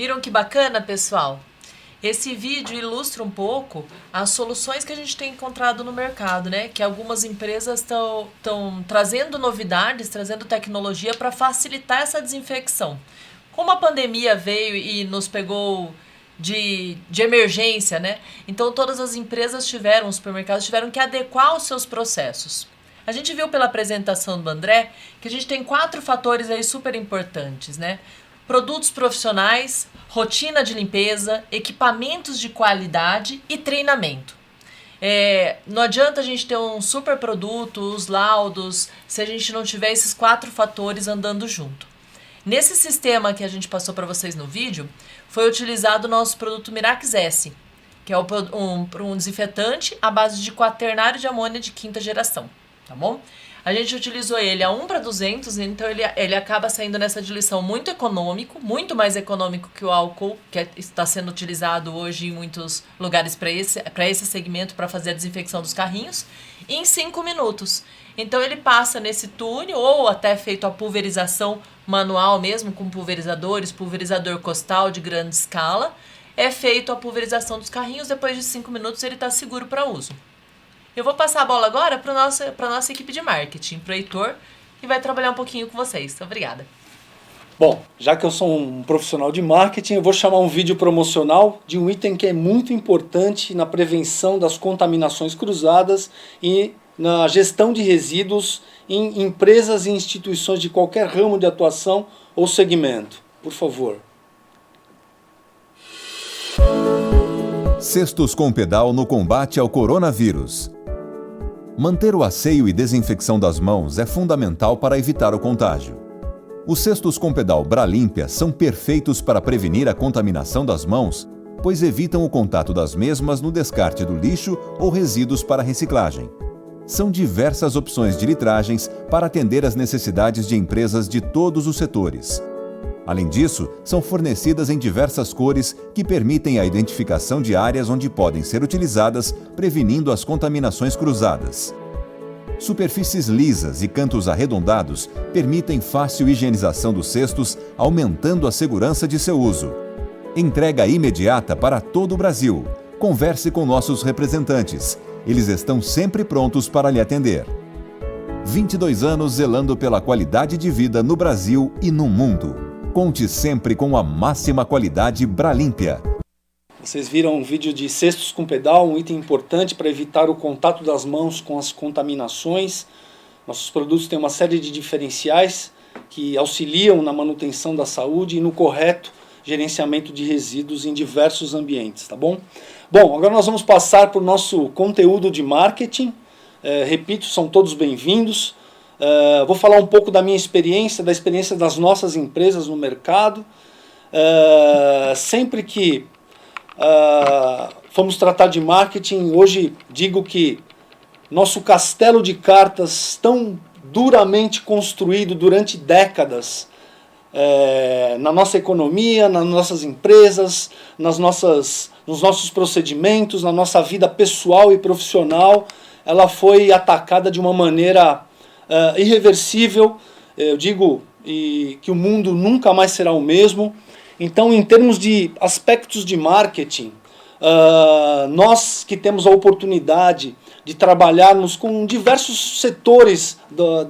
Viram que bacana, pessoal? Esse vídeo ilustra um pouco as soluções que a gente tem encontrado no mercado, né? Que algumas empresas estão trazendo novidades, trazendo tecnologia para facilitar essa desinfecção. Como a pandemia veio e nos pegou de emergência, né? Então todas as empresas os supermercados tiveram que adequar os seus processos. A gente viu pela apresentação do André que a gente tem 4 fatores aí super importantes, né? Produtos profissionais, rotina de limpeza, equipamentos de qualidade e treinamento. Não adianta a gente ter um super produto, os laudos, se a gente não tiver esses 4 fatores andando junto. Nesse sistema que a gente passou para vocês no vídeo, foi utilizado o nosso produto Mirax S, que é um desinfetante à base de quaternário de amônia de 5ª geração, tá bom? A gente utilizou ele a 1:200, então ele acaba saindo nessa diluição muito econômico, muito mais econômico que o álcool, que está sendo utilizado hoje em muitos lugares para esse segmento, para fazer a desinfecção dos carrinhos, em 5 minutos. Então ele passa nesse túnel, ou até feito a pulverização manual mesmo, com pulverizadores, pulverizador costal de grande escala, é feito a pulverização dos carrinhos, depois de 5 minutos ele está seguro para uso. Eu vou passar a bola agora para a nossa equipe de marketing, para o Heitor, que vai trabalhar um pouquinho com vocês. Obrigada. Bom, já que eu sou um profissional de marketing, eu vou chamar um vídeo promocional de um item que é muito importante na prevenção das contaminações cruzadas e na gestão de resíduos em empresas e instituições de qualquer ramo de atuação ou segmento. Por favor. Cestos com pedal no combate ao coronavírus. Manter o asseio e desinfecção das mãos é fundamental para evitar o contágio. Os cestos com pedal Bralimpia são perfeitos para prevenir a contaminação das mãos, pois evitam o contato das mesmas no descarte do lixo ou resíduos para reciclagem. São diversas opções de litragens para atender às necessidades de empresas de todos os setores. Além disso, são fornecidas em diversas cores que permitem a identificação de áreas onde podem ser utilizadas, prevenindo as contaminações cruzadas. Superfícies lisas e cantos arredondados permitem fácil higienização dos cestos, aumentando a segurança de seu uso. Entrega imediata para todo o Brasil. Converse com nossos representantes. Eles estão sempre prontos para lhe atender. 22 anos zelando pela qualidade de vida no Brasil e no mundo. Conte sempre com a máxima qualidade Bralimpia. Vocês viram um vídeo de cestos com pedal, um item importante para evitar o contato das mãos com as contaminações. Nossos produtos têm uma série de diferenciais que auxiliam na manutenção da saúde e no correto gerenciamento de resíduos em diversos ambientes, tá bom? Bom, agora nós vamos passar para o nosso conteúdo de marketing. Repito, são todos bem-vindos. Vou falar um pouco da minha experiência, da experiência das nossas empresas no mercado. Sempre que fomos tratar de marketing, hoje digo que nosso castelo de cartas, tão duramente construído durante décadas, na nossa economia, nas nossas empresas, nos nossos procedimentos, na nossa vida pessoal e profissional, ela foi atacada de uma maneira irreversível. Eu digo que o mundo nunca mais será o mesmo. Então, em termos de aspectos de marketing, nós que temos a oportunidade de trabalharmos com diversos setores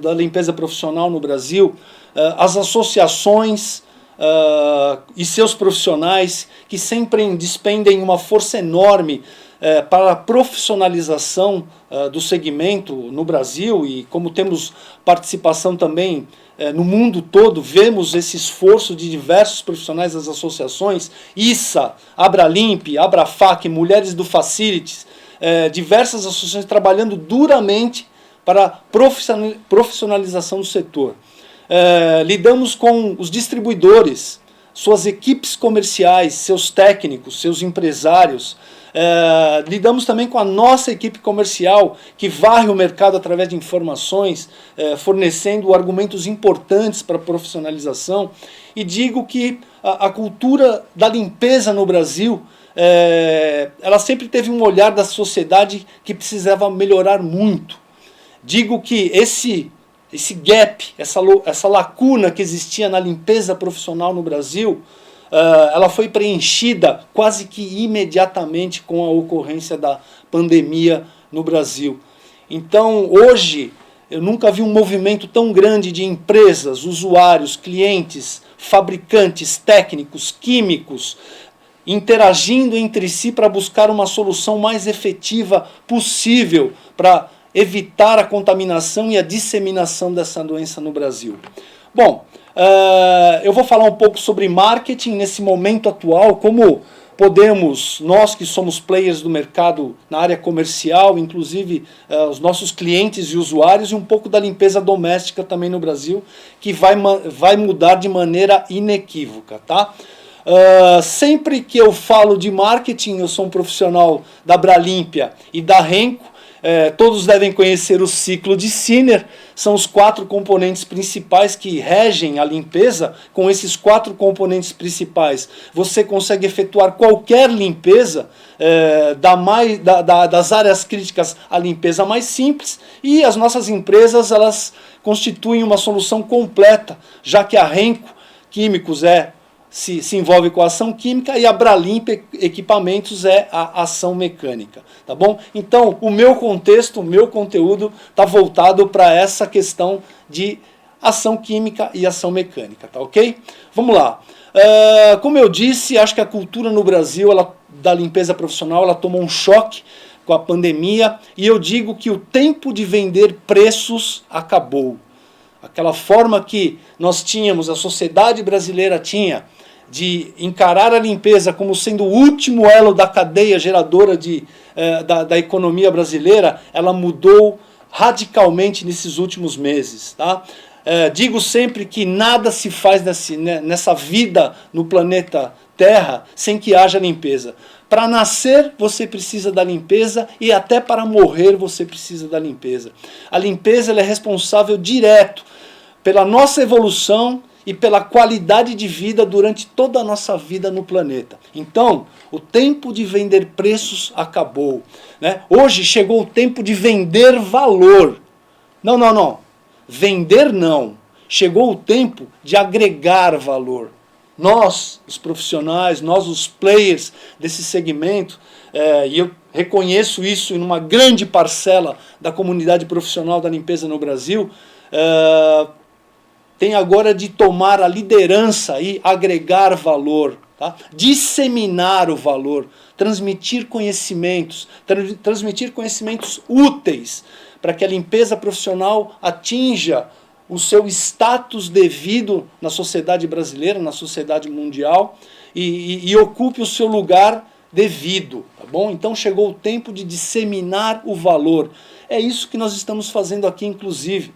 da limpeza profissional no Brasil, as associações e seus profissionais que sempre despendem uma força enorme para a profissionalização do segmento no Brasil, e como temos participação também no mundo todo, vemos esse esforço de diversos profissionais das associações, ISA, Abralimp, Abrafac, Mulheres do Facilities, diversas associações trabalhando duramente para a profissionalização do setor. Lidamos com os distribuidores, suas equipes comerciais, seus técnicos, seus empresários. Lidamos também com a nossa equipe comercial, que varre o mercado através de informações, fornecendo argumentos importantes para a profissionalização. E digo que a cultura da limpeza no Brasil, ela sempre teve um olhar da sociedade que precisava melhorar muito. Digo que esse gap, essa lacuna que existia na limpeza profissional no Brasil, ela foi preenchida quase que imediatamente com a ocorrência da pandemia no Brasil. Então, hoje, eu nunca vi um movimento tão grande de empresas, usuários, clientes, fabricantes, técnicos, químicos, interagindo entre si para buscar uma solução mais efetiva possível para evitar a contaminação e a disseminação dessa doença no Brasil. Bom, eu vou falar um pouco sobre marketing nesse momento atual, como podemos, nós que somos players do mercado na área comercial, inclusive os nossos clientes e usuários, e um pouco da limpeza doméstica também no Brasil, que vai mudar de maneira inequívoca, tá? Sempre que eu falo de marketing, eu sou um profissional da Bralimpia e da Renco. Todos devem conhecer o ciclo de Sinner, são os 4 componentes principais que regem a limpeza. Com esses 4 componentes principais, você consegue efetuar qualquer limpeza, das áreas críticas à limpeza mais simples, e as nossas empresas elas constituem uma solução completa, já que a Renco Químicos se envolve com a ação química e a Bralimpia Equipamentos é a ação mecânica, tá bom? Então, o meu contexto, o meu conteúdo está voltado para essa questão de ação química e ação mecânica, tá ok? Vamos lá. Como eu disse, acho que a cultura no Brasil da limpeza profissional ela tomou um choque com a pandemia, e eu digo que o tempo de vender preços acabou. Aquela forma que nós tínhamos, a sociedade brasileira tinha, de encarar a limpeza como sendo o último elo da cadeia geradora da economia brasileira, ela mudou radicalmente nesses últimos meses. Tá? Digo sempre que nada se faz nessa vida no planeta Terra sem que haja limpeza. Para nascer, você precisa da limpeza, e até para morrer você precisa da limpeza. A limpeza ela é responsável direto pela nossa evolução e pela qualidade de vida durante toda a nossa vida no planeta. Então, o tempo de vender preços acabou, né? Hoje chegou o tempo de vender valor. Não. Vender não. Chegou o tempo de agregar valor. Nós, os profissionais, nós, os players desse segmento, e eu reconheço isso em uma grande parcela da comunidade profissional da limpeza no Brasil, tem agora de tomar a liderança e agregar valor, tá? Disseminar o valor, transmitir conhecimentos úteis para que a limpeza profissional atinja o seu status devido na sociedade brasileira, na sociedade mundial, e ocupe o seu lugar devido, tá bom? Então chegou o tempo de disseminar o valor. É isso que nós estamos fazendo aqui, inclusive.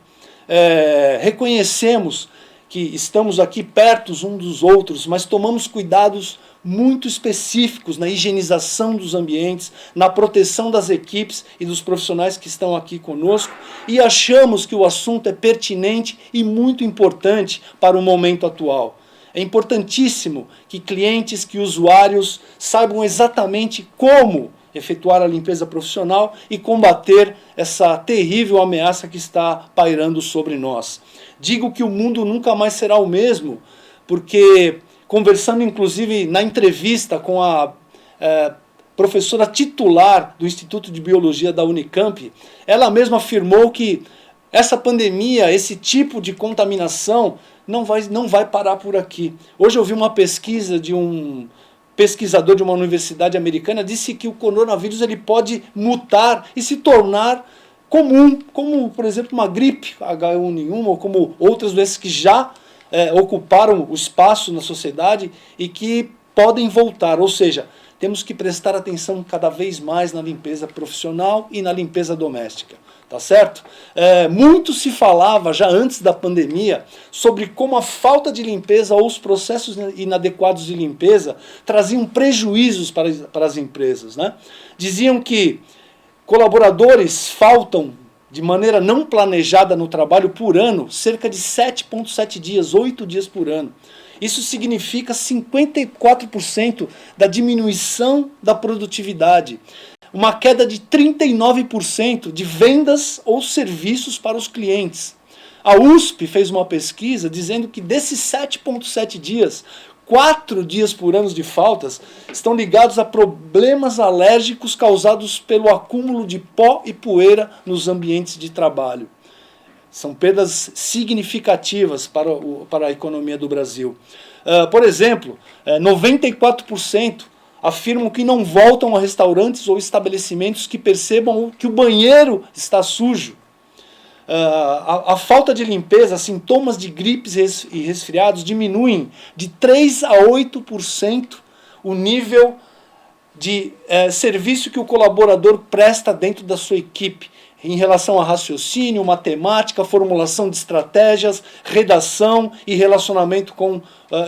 Reconhecemos que estamos aqui perto uns dos outros, mas tomamos cuidados muito específicos na higienização dos ambientes, na proteção das equipes e dos profissionais que estão aqui conosco, e achamos que o assunto é pertinente e muito importante para o momento atual. É importantíssimo que clientes, que usuários saibam exatamente como efetuar a limpeza profissional e combater essa terrível ameaça que está pairando sobre nós. Digo que o mundo nunca mais será o mesmo, porque, conversando inclusive na entrevista com a professora titular do Instituto de Biologia da Unicamp, ela mesma afirmou que essa pandemia, esse tipo de contaminação, não vai parar por aqui. Hoje eu vi uma pesquisa de um pesquisador de uma universidade americana, disse que o coronavírus ele pode mutar e se tornar comum, como, por exemplo, uma gripe H1N1, ou como outras doenças que já ocuparam o espaço na sociedade e que podem voltar. Ou seja, temos que prestar atenção cada vez mais na limpeza profissional e na limpeza doméstica. Tá certo? Muito se falava já antes da pandemia sobre como a falta de limpeza ou os processos inadequados de limpeza traziam prejuízos para as empresas, né? Diziam que colaboradores faltam de maneira não planejada no trabalho por ano, cerca de 7,7 dias, 8 dias por ano. Isso significa 54% da diminuição da produtividade. Uma queda de 39% de vendas ou serviços para os clientes. A USP fez uma pesquisa dizendo que desses 7,7 dias, 4 dias por ano de faltas estão ligados a problemas alérgicos causados pelo acúmulo de pó e poeira nos ambientes de trabalho. São perdas significativas para a economia do Brasil. Por exemplo, 94% afirmam que não voltam a restaurantes ou estabelecimentos que percebam que o banheiro está sujo. A falta de limpeza, sintomas de gripes e resfriados diminuem de 3 a 8% o nível de serviço que o colaborador presta dentro da sua equipe, em relação a raciocínio, matemática, formulação de estratégias, redação e relacionamento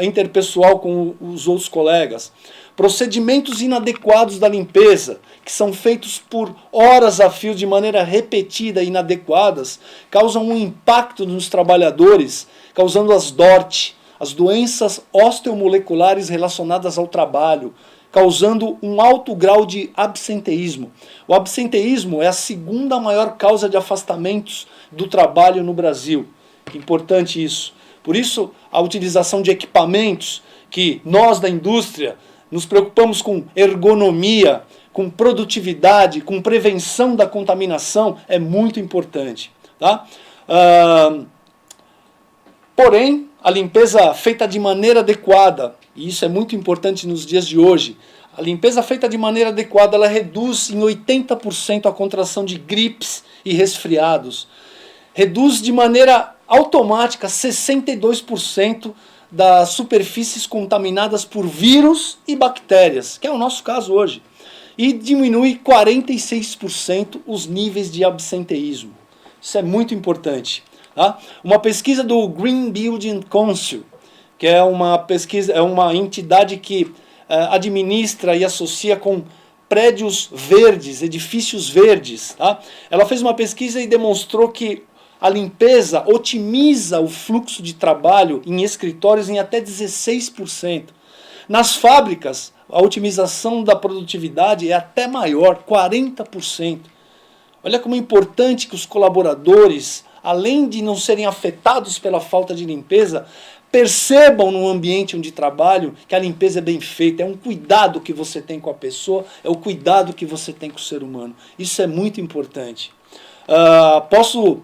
interpessoal com os outros colegas. Procedimentos inadequados da limpeza, que são feitos por horas a fio de maneira repetida e inadequadas, causam um impacto nos trabalhadores, causando as DORT, as doenças osteomoleculares relacionadas ao trabalho, causando um alto grau de absenteísmo. O absenteísmo é a segunda maior causa de afastamentos do trabalho no Brasil. Importante isso. Por isso, a utilização de equipamentos que nós da indústria nos preocupamos com ergonomia, com produtividade, com prevenção da contaminação, é muito importante. Tá? Porém, a limpeza feita de maneira adequada, e isso é muito importante nos dias de hoje, a limpeza feita de maneira adequada, ela reduz em 80% a contração de gripes e resfriados. Reduz de maneira automática 62% das superfícies contaminadas por vírus e bactérias, que é o nosso caso hoje. E diminui 46% os níveis de absenteísmo. Isso é muito importante. Tá? Uma pesquisa do Green Building Council, que é uma pesquisa, é uma entidade que administra e associa com prédios verdes, edifícios verdes. Tá? Ela fez uma pesquisa e demonstrou que a limpeza otimiza o fluxo de trabalho em escritórios em até 16%. Nas fábricas, a otimização da produtividade é até maior, 40%. Olha como é importante que os colaboradores, além de não serem afetados pela falta de limpeza, percebam no ambiente onde trabalham que a limpeza é bem feita, é um cuidado que você tem com a pessoa, é o cuidado que você tem com o ser humano. Isso é muito importante. Posso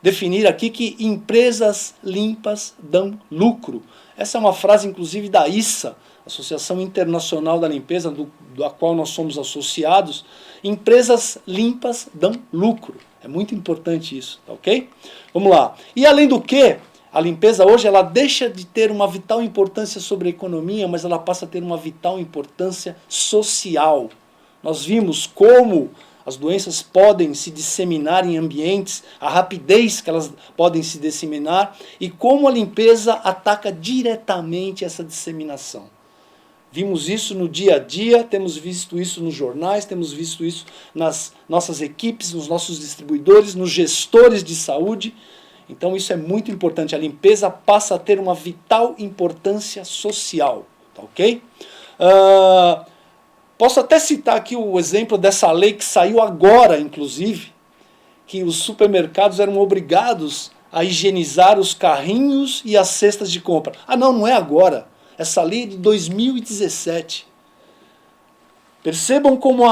definir aqui que empresas limpas dão lucro. Essa é uma frase, inclusive, da ISA, Associação Internacional da Limpeza, da qual nós somos associados. Empresas limpas dão lucro. É muito importante isso, tá ok? Vamos lá. E além do que, a limpeza hoje ela deixa de ter uma vital importância sobre a economia, mas ela passa a ter uma vital importância social. Nós vimos como as doenças podem se disseminar em ambientes, a rapidez que elas podem se disseminar e como a limpeza ataca diretamente essa disseminação. Vimos isso no dia a dia, temos visto isso nos jornais, temos visto isso nas nossas equipes, nos nossos distribuidores, nos gestores de saúde. Então isso é muito importante. A limpeza passa a ter uma vital importância social. Tá ok? Posso até citar aqui o exemplo dessa lei que saiu agora, inclusive, que os supermercados eram obrigados a higienizar os carrinhos e as cestas de compra. Não é agora. Essa lei é de 2017. Percebam como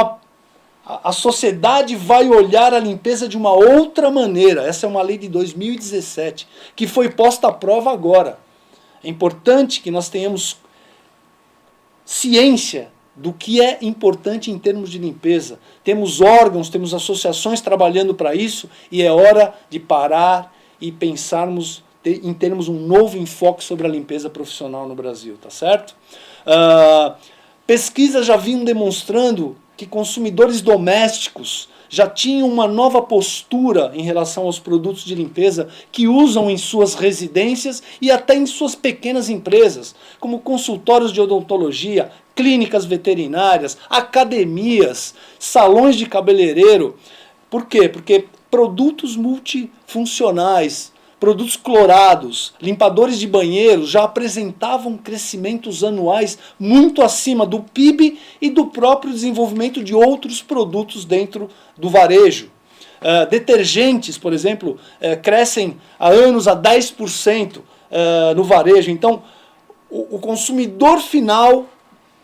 a sociedade vai olhar a limpeza de uma outra maneira. Essa é uma lei de 2017, que foi posta à prova agora. É importante que nós tenhamos ciência do que é importante em termos de limpeza. Temos órgãos, temos associações trabalhando para isso, e é hora de parar e pensarmos em termos um novo enfoque sobre a limpeza profissional no Brasil, tá certo? Pesquisas já vinham demonstrando que consumidores domésticos já tinham uma nova postura em relação aos produtos de limpeza que usam em suas residências e até em suas pequenas empresas, como consultórios de odontologia, clínicas veterinárias, academias, salões de cabeleireiro. Por quê? Porque produtos multifuncionais, produtos clorados, limpadores de banheiro já apresentavam crescimentos anuais muito acima do PIB e do próprio desenvolvimento de outros produtos dentro do varejo. Detergentes, por exemplo, crescem há anos a 10% no varejo. Então, o consumidor final,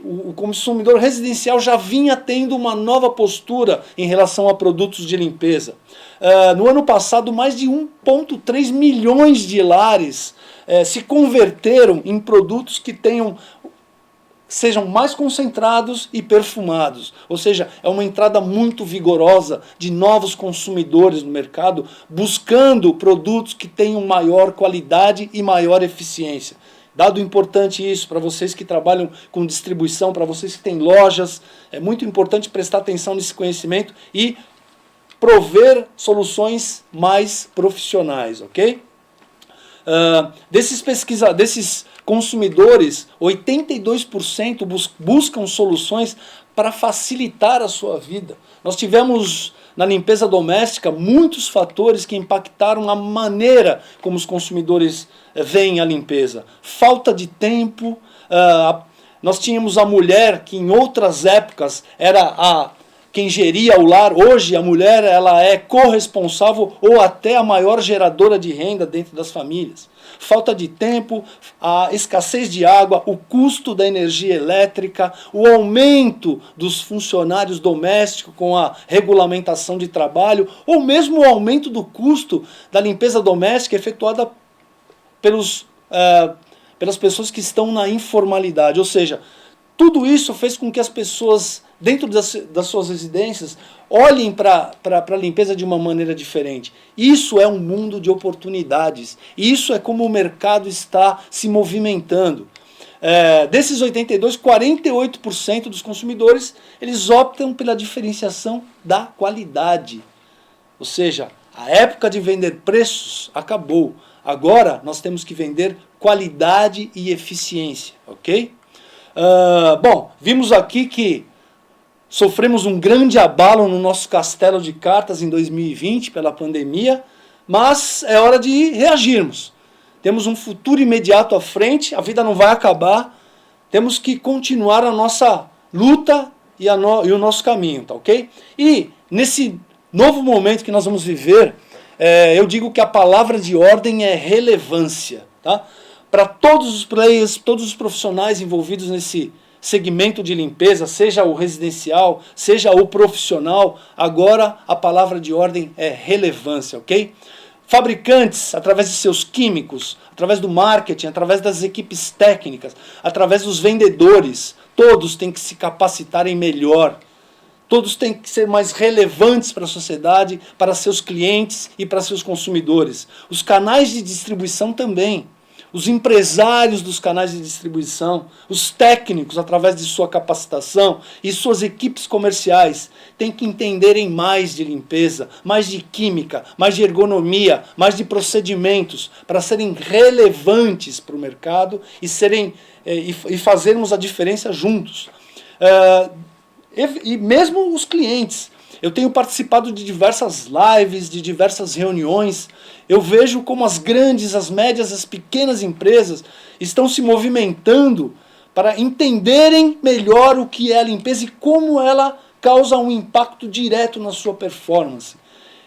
o consumidor residencial já vinha tendo uma nova postura em relação a produtos de limpeza. No ano passado, mais de 1,3 milhões de lares se converteram em produtos que sejam mais concentrados e perfumados. Ou seja, é uma entrada muito vigorosa de novos consumidores no mercado, buscando produtos que tenham maior qualidade e maior eficiência. Dado importante isso para vocês que trabalham com distribuição, para vocês que têm lojas, é muito importante prestar atenção nesse conhecimento e prover soluções mais profissionais, ok? Desses consumidores, 82% buscam soluções para facilitar a sua vida. Nós tivemos na limpeza doméstica muitos fatores que impactaram a maneira como os consumidores veem a limpeza. Falta de tempo, nós tínhamos a mulher que em outras épocas era quem geria o lar. Hoje a mulher ela é corresponsável ou até a maior geradora de renda dentro das famílias. Falta de tempo, a escassez de água, o custo da energia elétrica, o aumento dos funcionários domésticos com a regulamentação de trabalho, ou mesmo o aumento do custo da limpeza doméstica efetuada pelas pessoas que estão na informalidade. Ou seja, tudo isso fez com que as pessoas dentro das suas residências olhem para a limpeza de uma maneira diferente. Isso é um mundo de oportunidades. Isso é como o mercado está se movimentando. Desses 82, 48% dos consumidores eles optam pela diferenciação da qualidade. Ou seja, a época de vender preços acabou. Agora nós temos que vender qualidade e eficiência, ok? Bom, vimos aqui que sofremos um grande abalo no nosso castelo de cartas em 2020 pela pandemia, mas é hora de reagirmos. Temos um futuro imediato à frente, a vida não vai acabar, temos que continuar a nossa luta e o nosso caminho, tá ok? E nesse novo momento que nós vamos viver, eu digo que a palavra de ordem é relevância, tá? Para todos os players, todos os profissionais envolvidos nesse segmento de limpeza, seja o residencial, seja o profissional, agora a palavra de ordem é relevância, ok? Fabricantes, através de seus químicos, através do marketing, através das equipes técnicas, através dos vendedores, todos têm que se capacitarem melhor. Todos têm que ser mais relevantes para a sociedade, para seus clientes e para seus consumidores. Os canais de distribuição também. Os empresários dos canais de distribuição, os técnicos, através de sua capacitação e suas equipes comerciais, têm que entenderem mais de limpeza, mais de química, mais de ergonomia, mais de procedimentos, para serem relevantes para o mercado e fazermos a diferença juntos. E mesmo os clientes. Eu tenho participado de diversas lives, de diversas reuniões. Eu vejo como as grandes, as médias, as pequenas empresas estão se movimentando para entenderem melhor o que é a limpeza e como ela causa um impacto direto na sua performance.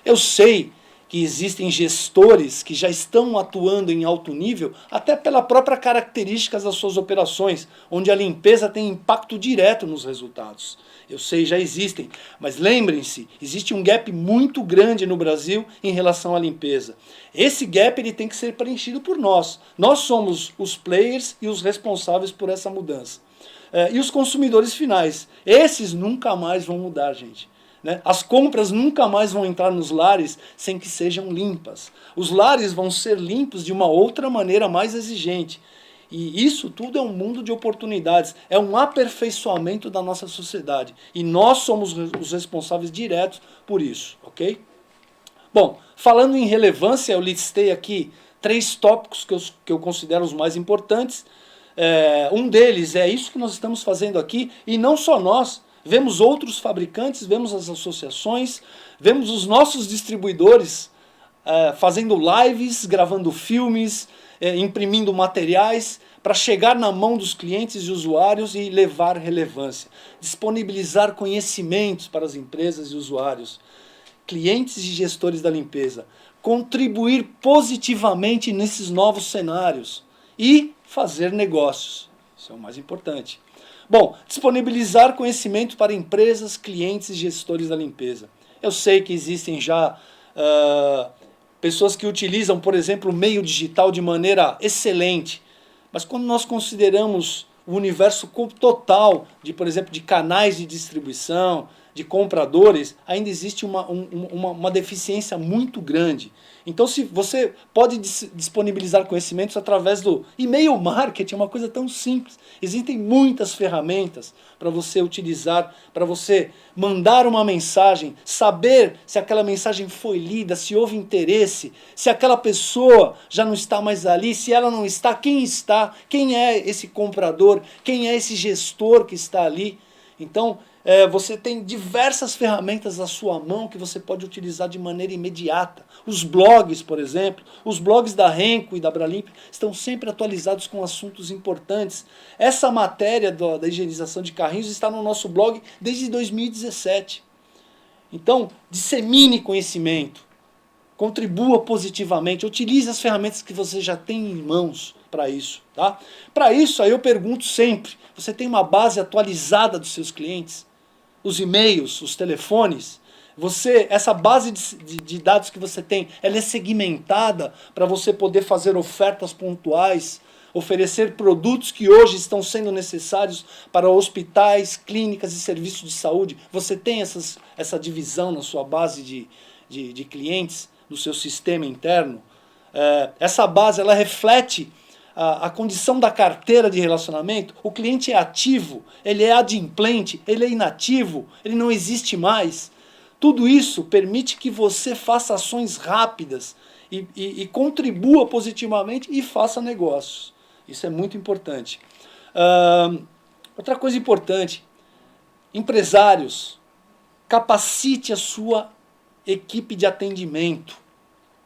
Eu sei que existem gestores que já estão atuando em alto nível, até pela própria característica das suas operações, onde a limpeza tem impacto direto nos resultados. Eu sei, já existem, mas lembrem-se, existe um gap muito grande no Brasil em relação à limpeza. Esse gap ele tem que ser preenchido por nós. Nós somos os players e os responsáveis por essa mudança. E os consumidores finais, esses nunca mais vão mudar, gente. As compras nunca mais vão entrar nos lares sem que sejam limpas. Os lares vão ser limpos de uma outra maneira mais exigente. E isso tudo é um mundo de oportunidades, é um aperfeiçoamento da nossa sociedade. E nós somos os responsáveis diretos por isso, ok? Bom, falando em relevância, eu listei aqui 3 tópicos que eu considero os mais importantes. Um deles é isso que nós estamos fazendo aqui, e não só nós. Vemos outros fabricantes, vemos as associações, vemos os nossos distribuidores fazendo lives, gravando filmes, imprimindo materiais para chegar na mão dos clientes e usuários e levar relevância. Disponibilizar conhecimentos para as empresas e usuários, clientes e gestores da limpeza. Contribuir positivamente nesses novos cenários. e fazer negócios. Isso é o mais importante. Bom, disponibilizar conhecimento para empresas, clientes e gestores da limpeza. Eu sei que existem já pessoas que utilizam, por exemplo, o meio digital de maneira excelente, mas quando nós consideramos o universo total de, por exemplo, de canais de distribuição, de compradores, ainda existe uma deficiência muito grande. Então, se você pode disponibilizar conhecimentos através do e-mail marketing, é uma coisa tão simples. Existem muitas ferramentas para você utilizar, para você mandar uma mensagem, saber se aquela mensagem foi lida, se houve interesse, se aquela pessoa já não está mais ali, se ela não está, quem é esse comprador, quem é esse gestor que está ali. Então, você tem diversas ferramentas à sua mão que você pode utilizar de maneira imediata. Os blogs, por exemplo, os blogs da Renco e da Bralimp estão sempre atualizados com assuntos importantes. Essa matéria da higienização de carrinhos está no nosso blog desde 2017. Então, dissemine conhecimento, contribua positivamente, utilize as ferramentas que você já tem em mãos para isso. Tá? Para isso, aí eu pergunto sempre, você tem uma base atualizada dos seus clientes? Os e-mails, os telefones, essa base de dados que você tem, ela é segmentada para você poder fazer ofertas pontuais, oferecer produtos que hoje estão sendo necessários para hospitais, clínicas e serviços de saúde. Você tem essa divisão na sua base de clientes, no seu sistema interno. Essa base, ela reflete a condição da carteira de relacionamento. O cliente é ativo, ele é adimplente, ele é inativo, ele não existe mais. Tudo isso permite que você faça ações rápidas e contribua positivamente e faça negócios. Isso é muito importante. Outra coisa importante, empresários, capacite a sua equipe de atendimento.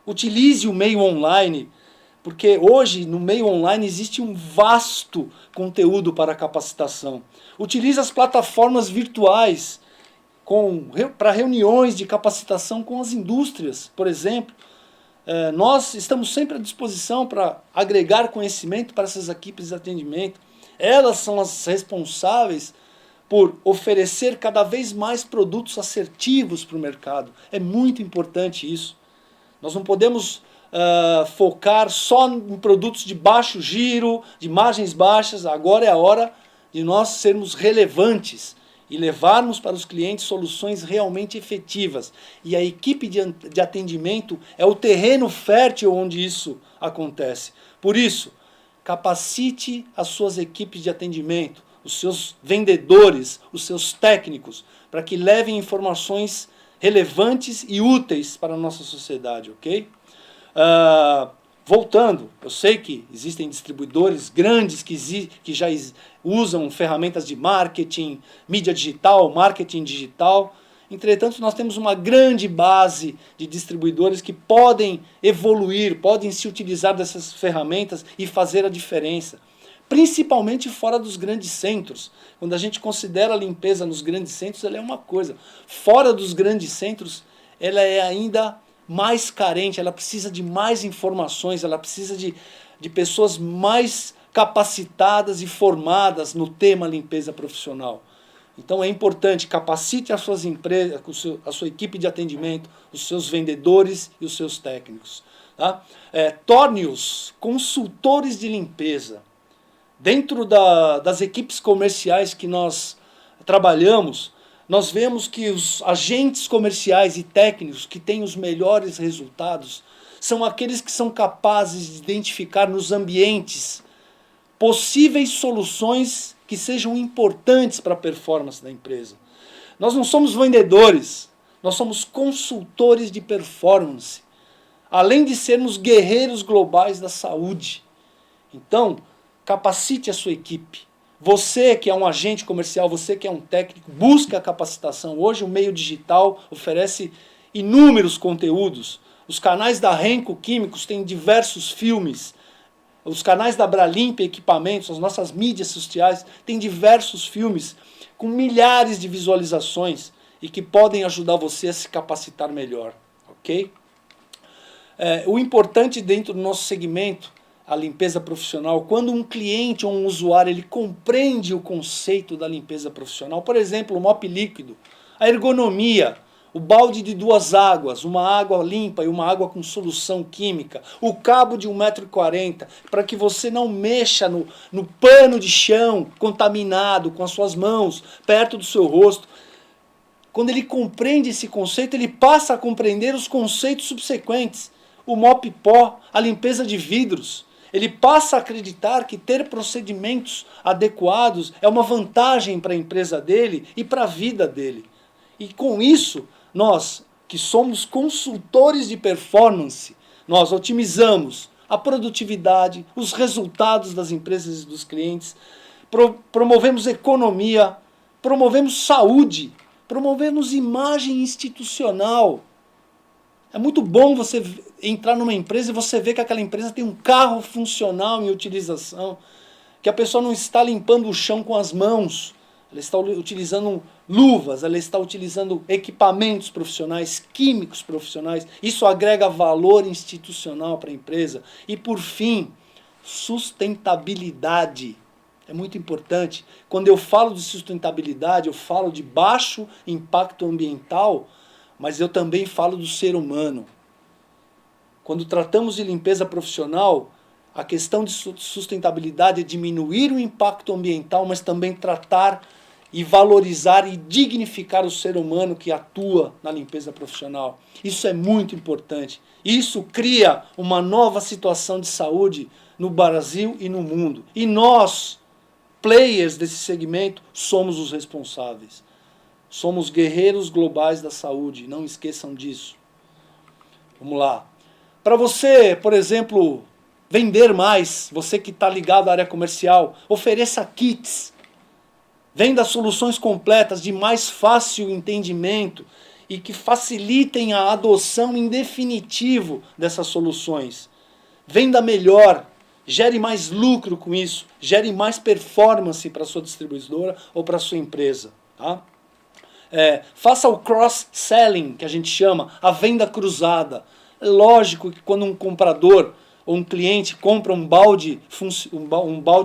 Utilize o meio online, porque hoje no meio online existe um vasto conteúdo para capacitação. Utilize as plataformas virtuais para reuniões de capacitação com as indústrias, por exemplo. Nós estamos sempre à disposição para agregar conhecimento para essas equipes de atendimento. Elas são as responsáveis por oferecer cada vez mais produtos assertivos para o mercado. É muito importante isso. Nós não podemos focar só em produtos de baixo giro, de margens baixas. Agora é a hora de nós sermos relevantes e levarmos para os clientes soluções realmente efetivas. E a equipe de atendimento é o terreno fértil onde isso acontece. Por isso, capacite as suas equipes de atendimento, os seus vendedores, os seus técnicos, para que levem informações relevantes e úteis para a nossa sociedade, ok? Voltando, eu sei que existem distribuidores grandes que já usam ferramentas de marketing, mídia digital, marketing digital. Entretanto, nós temos uma grande base de distribuidores que podem evoluir, podem se utilizar dessas ferramentas e fazer a diferença. Principalmente fora dos grandes centros. Quando a gente considera a limpeza nos grandes centros, ela é uma coisa. Fora dos grandes centros, ela é ainda mais carente, ela precisa de mais informações, ela precisa de pessoas mais capacitadas e formadas no tema limpeza profissional. Então é importante, capacite as suas empresas, a sua equipe de atendimento, os seus vendedores e os seus técnicos. Tá? Torne-os consultores de limpeza. Dentro das equipes comerciais que nós trabalhamos, nós vemos que os agentes comerciais e técnicos que têm os melhores resultados são aqueles que são capazes de identificar nos ambientes possíveis soluções que sejam importantes para a performance da empresa. Nós não somos vendedores, nós somos consultores de performance, além de sermos guerreiros globais da saúde. Então, capacite a sua equipe. Você que é um agente comercial, você que é um técnico, busque a capacitação. Hoje o meio digital oferece inúmeros conteúdos. Os canais da Renco Químicos têm diversos filmes. Os canais da Bralimp Equipamentos, as nossas mídias sociais, têm diversos filmes com milhares de visualizações e que podem ajudar você a se capacitar melhor. Ok? O importante dentro do nosso segmento, a limpeza profissional, quando um cliente ou um usuário ele compreende o conceito da limpeza profissional, por exemplo, o mop líquido, a ergonomia, o balde de 2 águas, uma água limpa e uma água com solução química, o cabo de 1,40 m, para que você não mexa no pano de chão contaminado com as suas mãos, perto do seu rosto. Quando ele compreende esse conceito, ele passa a compreender os conceitos subsequentes. O mop pó, a limpeza de vidros. Ele passa a acreditar que ter procedimentos adequados é uma vantagem para a empresa dele e para a vida dele. E com isso, nós, que somos consultores de performance, nós otimizamos a produtividade, os resultados das empresas e dos clientes, promovemos economia, promovemos saúde, promovemos imagem institucional. É muito bom você entrar numa empresa e você ver que aquela empresa tem um carro funcional em utilização, que a pessoa não está limpando o chão com as mãos, ela está utilizando luvas, ela está utilizando equipamentos profissionais, químicos profissionais. Isso agrega valor institucional para a empresa. E por fim, sustentabilidade. É muito importante. Quando eu falo de sustentabilidade, eu falo de baixo impacto ambiental, mas eu também falo do ser humano. Quando tratamos de limpeza profissional, a questão de sustentabilidade é diminuir o impacto ambiental, mas também tratar e valorizar e dignificar o ser humano que atua na limpeza profissional. Isso é muito importante. Isso cria uma nova situação de saúde no Brasil e no mundo. E nós, players desse segmento, somos os responsáveis. Somos guerreiros globais da saúde, não esqueçam disso. Vamos lá. Para você, por exemplo, vender mais, você que está ligado à área comercial, ofereça kits. Venda soluções completas de mais fácil entendimento e que facilitem a adoção em definitivo dessas soluções. Venda melhor, gere mais lucro com isso, gere mais performance para a sua distribuidora ou para a sua empresa. Tá? Faça o cross-selling, que a gente chama, a venda cruzada. É lógico que quando um comprador ou um cliente compra um balde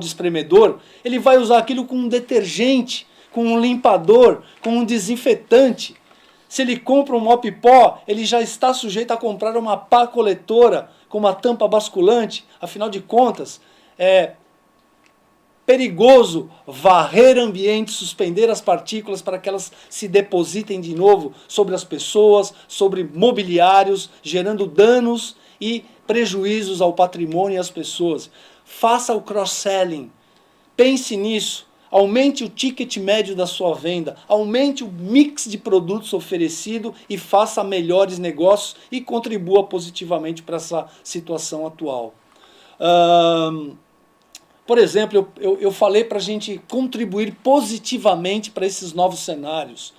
espremedor, ele vai usar aquilo com um detergente, com um limpador, com um desinfetante. Se ele compra um mop pó, ele já está sujeito a comprar uma pá coletora com uma tampa basculante. Afinal de contas, é perigoso varrer ambientes, suspender as partículas para que elas se depositem de novo sobre as pessoas, sobre mobiliários, gerando danos e prejuízos ao patrimônio e às pessoas. Faça o cross-selling. Pense nisso. Aumente o ticket médio da sua venda. Aumente o mix de produtos oferecido e faça melhores negócios e contribua positivamente para essa situação atual. Por exemplo, eu falei para a gente contribuir positivamente para esses novos cenários.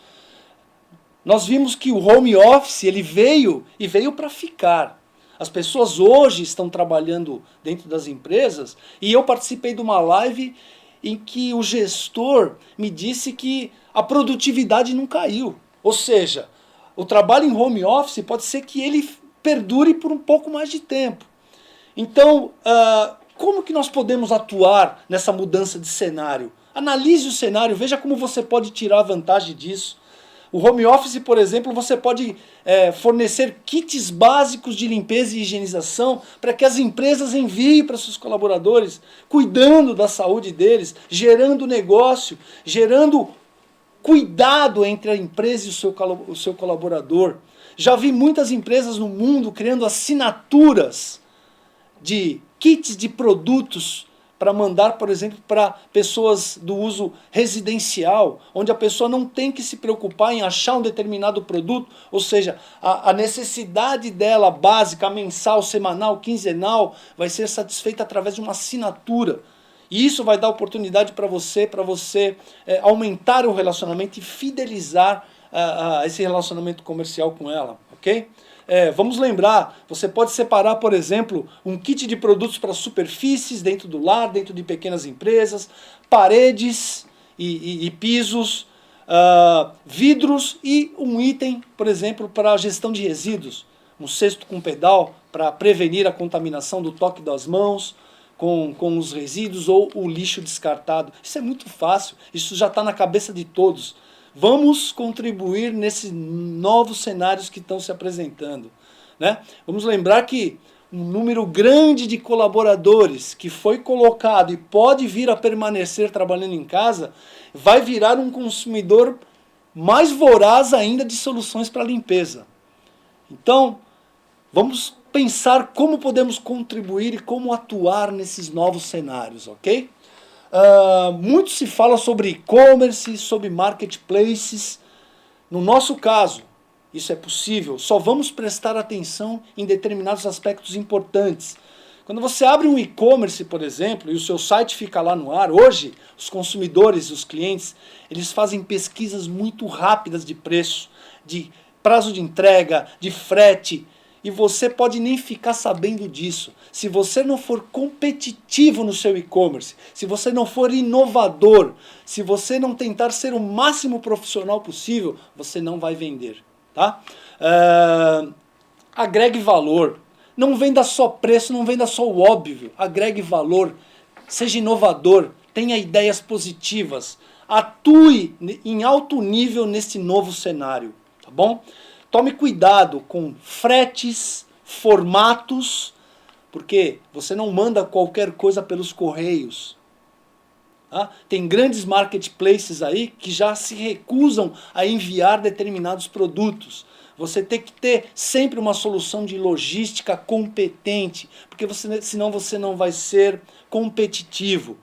Nós vimos que o home office ele veio para ficar. As pessoas hoje estão trabalhando dentro das empresas e eu participei de uma live em que o gestor me disse que a produtividade não caiu. Ou seja, o trabalho em home office pode ser que ele perdure por um pouco mais de tempo. Então, como que nós podemos atuar nessa mudança de cenário? Analise o cenário, veja como você pode tirar vantagem disso. O home office, por exemplo, você pode fornecer kits básicos de limpeza e higienização para que as empresas enviem para seus colaboradores, cuidando da saúde deles, gerando negócio, gerando cuidado entre a empresa e o seu colaborador. Já vi muitas empresas no mundo criando assinaturas de kits de produtos para mandar, por exemplo, para pessoas do uso residencial, onde a pessoa não tem que se preocupar em achar um determinado produto, ou seja, a necessidade dela básica, mensal, semanal, quinzenal, vai ser satisfeita através de uma assinatura. E isso vai dar oportunidade para você aumentar o relacionamento e fidelizar esse relacionamento comercial com ela, ok? Vamos lembrar, você pode separar, por exemplo, um kit de produtos para superfícies dentro do lar, dentro de pequenas empresas, paredes e pisos, vidros e um item, por exemplo, para a gestão de resíduos, um cesto com pedal para prevenir a contaminação do toque das mãos, com os resíduos ou o lixo descartado. Isso é muito fácil, isso já está na cabeça de todos. Vamos contribuir nesses novos cenários que estão se apresentando, né? Vamos lembrar que um número grande de colaboradores que foi colocado e pode vir a permanecer trabalhando em casa, vai virar um consumidor mais voraz ainda de soluções para limpeza. Então, vamos pensar como podemos contribuir e como atuar nesses novos cenários, ok? Muito se fala sobre e-commerce, sobre marketplaces. No nosso caso, isso é possível, só vamos prestar atenção em determinados aspectos importantes. Quando você abre um e-commerce, por exemplo, e o seu site fica lá no ar, hoje os consumidores, os clientes, eles fazem pesquisas muito rápidas de preço, de prazo de entrega, de frete, e você pode nem ficar sabendo disso. Se você não for competitivo no seu e-commerce, se você não for inovador, se você não tentar ser o máximo profissional possível, você não vai vender. Tá? Agregue valor. Não venda só preço, não venda só o óbvio. Agregue valor. Seja inovador. Tenha ideias positivas. Atue em alto nível nesse novo cenário. Tá bom? Tome cuidado com fretes, formatos, porque você não manda qualquer coisa pelos correios. Tá? Tem grandes marketplaces aí que já se recusam a enviar determinados produtos. Você tem que ter sempre uma solução de logística competente, porque senão você não vai ser competitivo.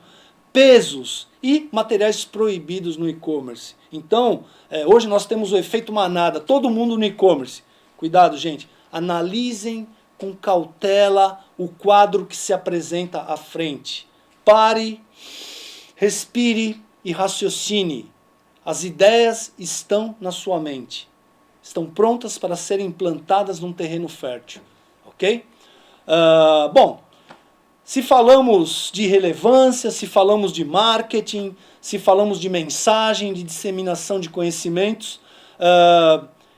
Pesos e materiais proibidos no e-commerce. Então, hoje nós temos o efeito manada, todo mundo no e-commerce. Cuidado, gente, analisem com cautela o quadro que se apresenta à frente. Pare, respire e raciocine. As ideias estão na sua mente. Estão prontas para serem implantadas num terreno fértil. Ok? Bom, se falamos de relevância, se falamos de marketing, se falamos de mensagem, de disseminação de conhecimentos,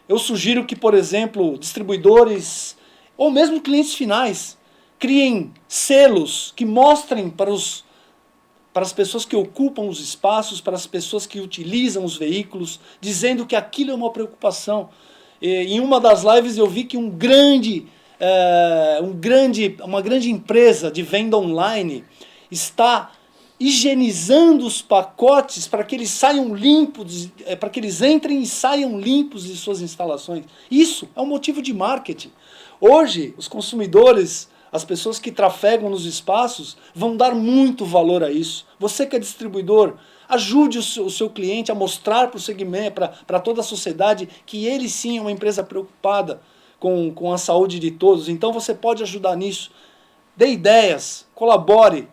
eu sugiro que, por exemplo, distribuidores ou mesmo clientes finais criem selos que mostrem para as pessoas que ocupam os espaços, para as pessoas que utilizam os veículos, dizendo que aquilo é uma preocupação. Em uma das lives eu vi que uma grande empresa de venda online está higienizando os pacotes para que eles saiam limpos, para que eles entrem e saiam limpos de suas instalações. Isso é um motivo de marketing. Hoje, os consumidores, as pessoas que trafegam nos espaços, vão dar muito valor a isso. Você que é distribuidor, ajude o seu cliente a mostrar para o segmento, para toda a sociedade, que ele sim é uma empresa preocupada com a saúde de todos. Então você pode ajudar nisso. Dê ideias, colabore,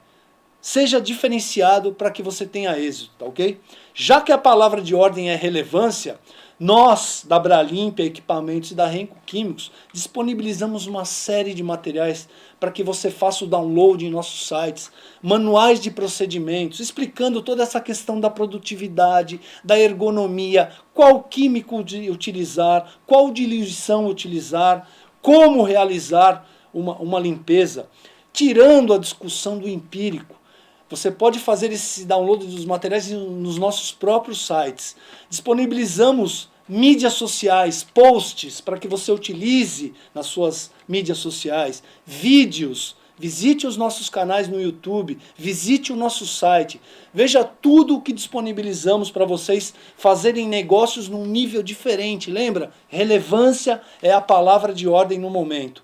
seja diferenciado para que você tenha êxito, tá ok? Já que a palavra de ordem é relevância, nós, da Bralimpia Equipamentos e da Renco Químicos, disponibilizamos uma série de materiais para que você faça o download em nossos sites, manuais de procedimentos, explicando toda essa questão da produtividade, da ergonomia, qual químico utilizar, qual diluição utilizar, como realizar uma limpeza, tirando a discussão do empírico. Você pode fazer esse download dos materiais nos nossos próprios sites. Disponibilizamos mídias sociais, posts para que você utilize nas suas mídias sociais, vídeos. Visite os nossos canais no YouTube, visite o nosso site. Veja tudo o que disponibilizamos para vocês fazerem negócios num nível diferente. Lembra? Relevância é a palavra de ordem no momento.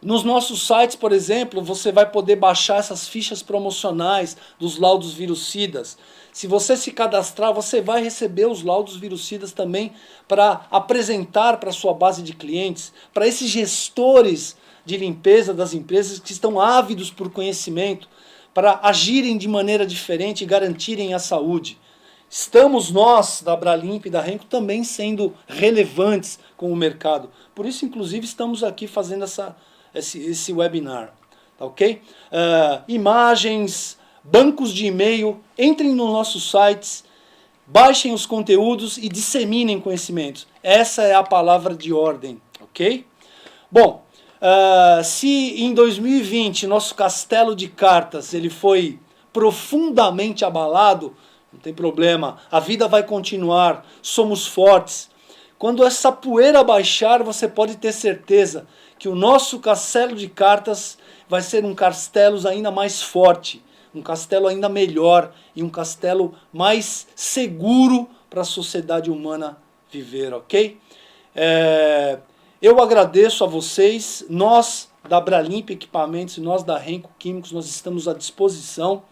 Nos nossos sites, por exemplo, você vai poder baixar essas fichas promocionais dos laudos virucidas. Se você se cadastrar, você vai receber os laudos virucidas também para apresentar para a sua base de clientes, para esses gestores de limpeza das empresas que estão ávidos por conhecimento, para agirem de maneira diferente e garantirem a saúde. Estamos nós, da Bralimpia e da Renco, também sendo relevantes com o mercado. Por isso, inclusive, estamos aqui fazendo esse webinar, tá ok? Imagens, bancos de e-mail, entrem nos nossos sites, baixem os conteúdos e disseminem conhecimentos. Essa é a palavra de ordem, ok? Bom, Se em 2020 nosso castelo de cartas ele foi profundamente abalado, não tem problema, a vida vai continuar, somos fortes. Quando essa poeira baixar, você pode ter certeza que o nosso castelo de cartas vai ser um castelo ainda mais forte, um castelo ainda melhor e um castelo mais seguro para a sociedade humana viver, ok? Eu agradeço a vocês, nós da Bralimp Equipamentos e nós da Renco Químicos, nós estamos à disposição.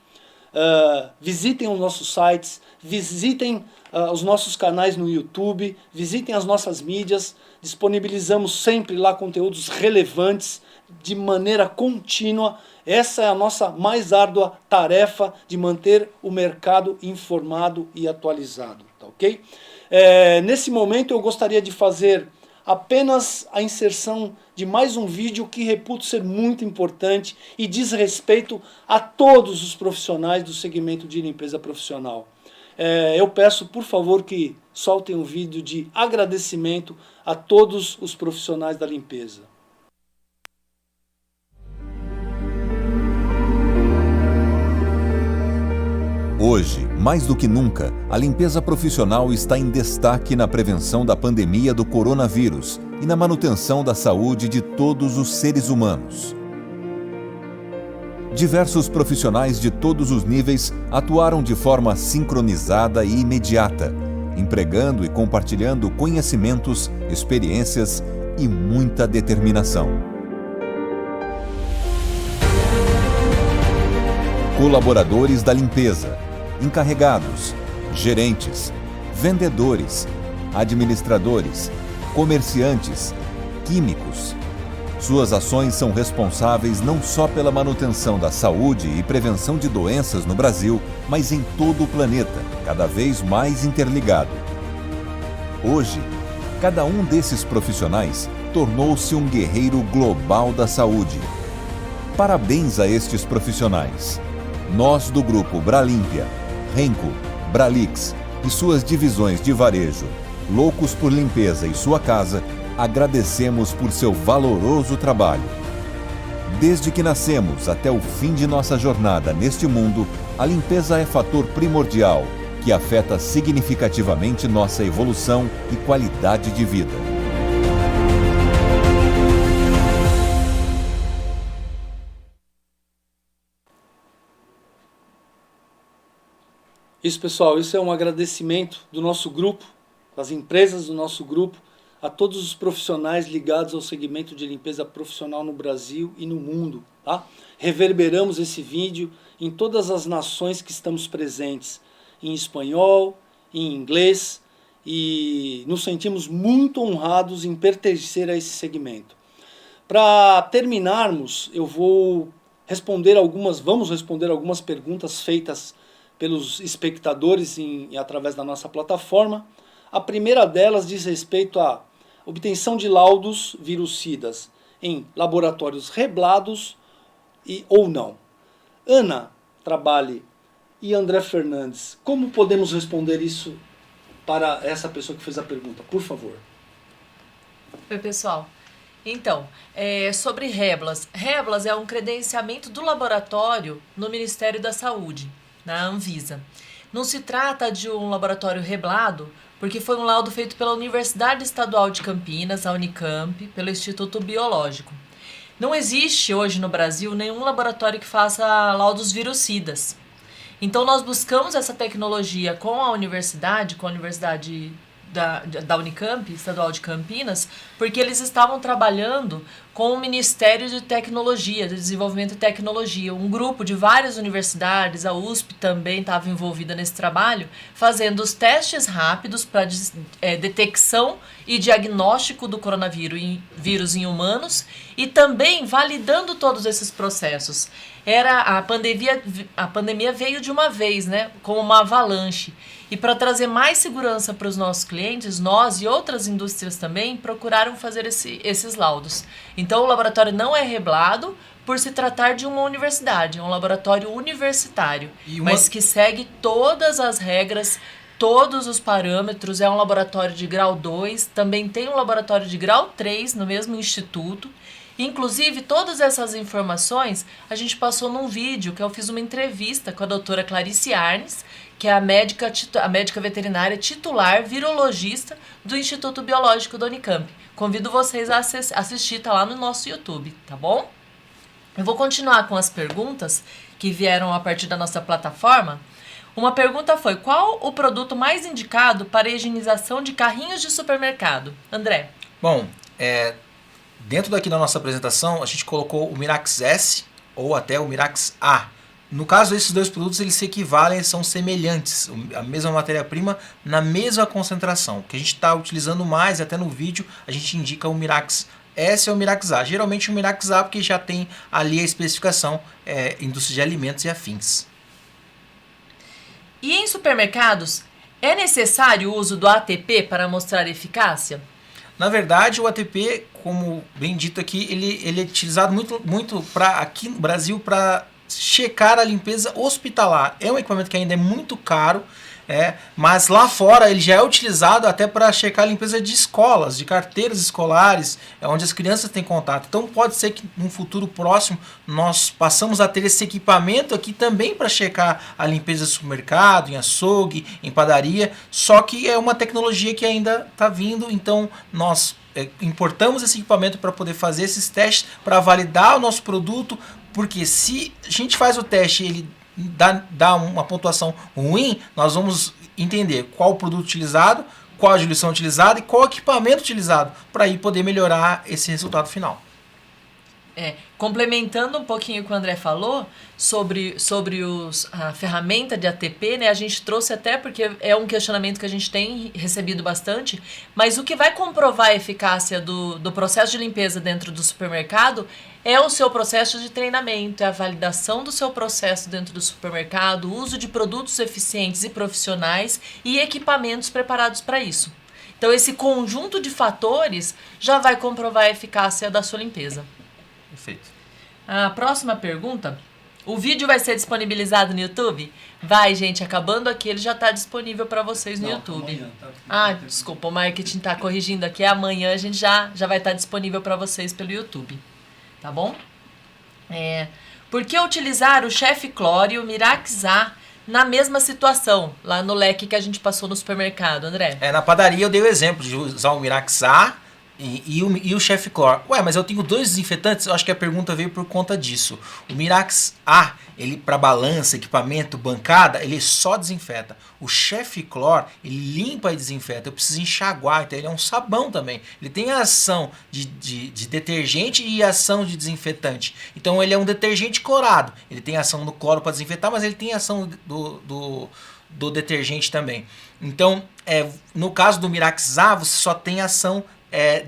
Visitem os nossos sites, visitem os nossos canais no YouTube, visitem as nossas mídias, disponibilizamos sempre lá conteúdos relevantes de maneira contínua. Essa é a nossa mais árdua tarefa de manter o mercado informado e atualizado, tá ok? Nesse momento eu gostaria de fazer apenas a inserção de mais um vídeo que reputo ser muito importante e diz respeito a todos os profissionais do segmento de limpeza profissional. Eu peço, por favor, que soltem um vídeo de agradecimento a todos os profissionais da limpeza. Hoje, mais do que nunca, a limpeza profissional está em destaque na prevenção da pandemia do coronavírus e na manutenção da saúde de todos os seres humanos. Diversos profissionais de todos os níveis atuaram de forma sincronizada e imediata, empregando e compartilhando conhecimentos, experiências e muita determinação. Colaboradores da limpeza, encarregados, gerentes, vendedores, administradores, comerciantes, químicos. Suas ações são responsáveis não só pela manutenção da saúde e prevenção de doenças no Brasil, mas em todo o planeta, cada vez mais interligado. Hoje, cada um desses profissionais tornou-se um guerreiro global da saúde. Parabéns a estes profissionais. Nós do grupo Bralimpia, Renco, Bralix e suas divisões de varejo, Loucos por Limpeza e Sua Casa, agradecemos por seu valoroso trabalho. Desde que nascemos até o fim de nossa jornada neste mundo, a limpeza é fator primordial que afeta significativamente nossa evolução e qualidade de vida. Isso, pessoal, isso é um agradecimento do nosso grupo, das empresas do nosso grupo, a todos os profissionais ligados ao segmento de limpeza profissional no Brasil e no mundo. Tá? Reverberamos esse vídeo em todas as nações que estamos presentes, em espanhol, em inglês, e nos sentimos muito honrados em pertencer a esse segmento. Para terminarmos, vamos responder algumas perguntas feitas pelos espectadores através da nossa plataforma. A primeira delas diz respeito à obtenção de laudos virucidas em laboratórios regulados ou não. Ana Trabalhe e André Fernandes, como podemos responder isso para essa pessoa que fez a pergunta? Por favor. Oi, pessoal. Então, sobre REBLAS. REBLAS é um credenciamento do laboratório no Ministério da Saúde, na Anvisa. Não se trata de um laboratório reblado, porque foi um laudo feito pela Universidade Estadual de Campinas, a Unicamp, pelo Instituto Biológico. Não existe hoje no Brasil nenhum laboratório que faça laudos virucidas. Então nós buscamos essa tecnologia com a Universidade da Unicamp, Estadual de Campinas, porque eles estavam trabalhando com o Ministério de Tecnologia, de Desenvolvimento e Tecnologia, um grupo de várias universidades, a USP também estava envolvida nesse trabalho, fazendo os testes rápidos para detecção e diagnóstico do coronavírus em humanos e também validando todos esses processos. A pandemia veio de uma vez, né, como uma avalanche. E para trazer mais segurança para os nossos clientes, nós e outras indústrias também procuraram fazer esses laudos. Então o laboratório não é reblado por se tratar de uma universidade, é um laboratório universitário, mas que segue todas as regras, todos os parâmetros, é um laboratório de grau 2, também tem um laboratório de grau 3 no mesmo instituto, Inclusive, todas essas informações a gente passou num vídeo que eu fiz uma entrevista com a doutora Clarice Arnes, que é a médica veterinária titular virologista do Instituto Biológico da Unicamp. Convido vocês a assistir, tá lá no nosso YouTube, tá bom? Eu vou continuar com as perguntas que vieram a partir da nossa plataforma. Uma pergunta foi: qual o produto mais indicado para a higienização de carrinhos de supermercado? André. Bom, dentro daqui da nossa apresentação, a gente colocou o Mirax S ou até o Mirax A. No caso, esses dois produtos eles se equivalem, são semelhantes, a mesma matéria-prima na mesma concentração. O que a gente está utilizando mais, até no vídeo, a gente indica o Mirax S ou o Mirax A. Geralmente o Mirax A porque já tem ali a especificação indústria de alimentos e afins. E em supermercados, é necessário o uso do ATP para mostrar eficácia? Na verdade, o ATP, como bem dito aqui, ele é utilizado muito aqui no Brasil para checar a limpeza hospitalar. É um equipamento que ainda é muito caro, mas lá fora ele já é utilizado até para checar a limpeza de escolas, de carteiras escolares, onde as crianças têm contato. Então pode ser que num futuro próximo nós passamos a ter esse equipamento aqui também para checar a limpeza de supermercado, em açougue, em padaria, só que é uma tecnologia que ainda está vindo, então nós importamos esse equipamento para poder fazer esses testes, para validar o nosso produto, porque se a gente faz o teste e ele dá uma pontuação ruim, nós vamos entender qual o produto utilizado, qual a diluição utilizada e qual o equipamento utilizado, para aí poder melhorar esse resultado final. Complementando um pouquinho o que o André falou sobre a ferramenta de ATP, né? A gente trouxe até porque é um questionamento que a gente tem recebido bastante, mas o que vai comprovar a eficácia do processo de limpeza dentro do supermercado é o seu processo de treinamento, é a validação do seu processo dentro do supermercado, o uso de produtos eficientes e profissionais e equipamentos preparados para isso. Então esse conjunto de fatores já vai comprovar a eficácia da sua limpeza. Perfeito. A próxima pergunta: o vídeo vai ser disponibilizado no YouTube? Vai, gente, acabando aqui, ele já está disponível para vocês no YouTube. Amanhã, desculpa, o marketing está corrigindo aqui. Amanhã a gente já vai estar disponível para vocês pelo YouTube. Tá bom? Por que utilizar o Chef Clor e o Mirax A na mesma situação, lá no leque que a gente passou no supermercado, André? Na padaria eu dei o exemplo de usar o Mirax A e o Chef Clor. Mas eu tenho dois desinfetantes? Eu acho que a pergunta veio por conta disso. O Mirax A, ele para balança, equipamento, bancada, ele só desinfeta. O Chef Clor, ele limpa e desinfeta. Eu preciso enxaguar, então ele é um sabão também. Ele tem a ação de detergente e a ação de desinfetante. Então ele é um detergente clorado. Ele tem a ação do cloro para desinfetar, mas ele tem a ação do detergente também. Então, no caso do Mirax A, você só tem a ação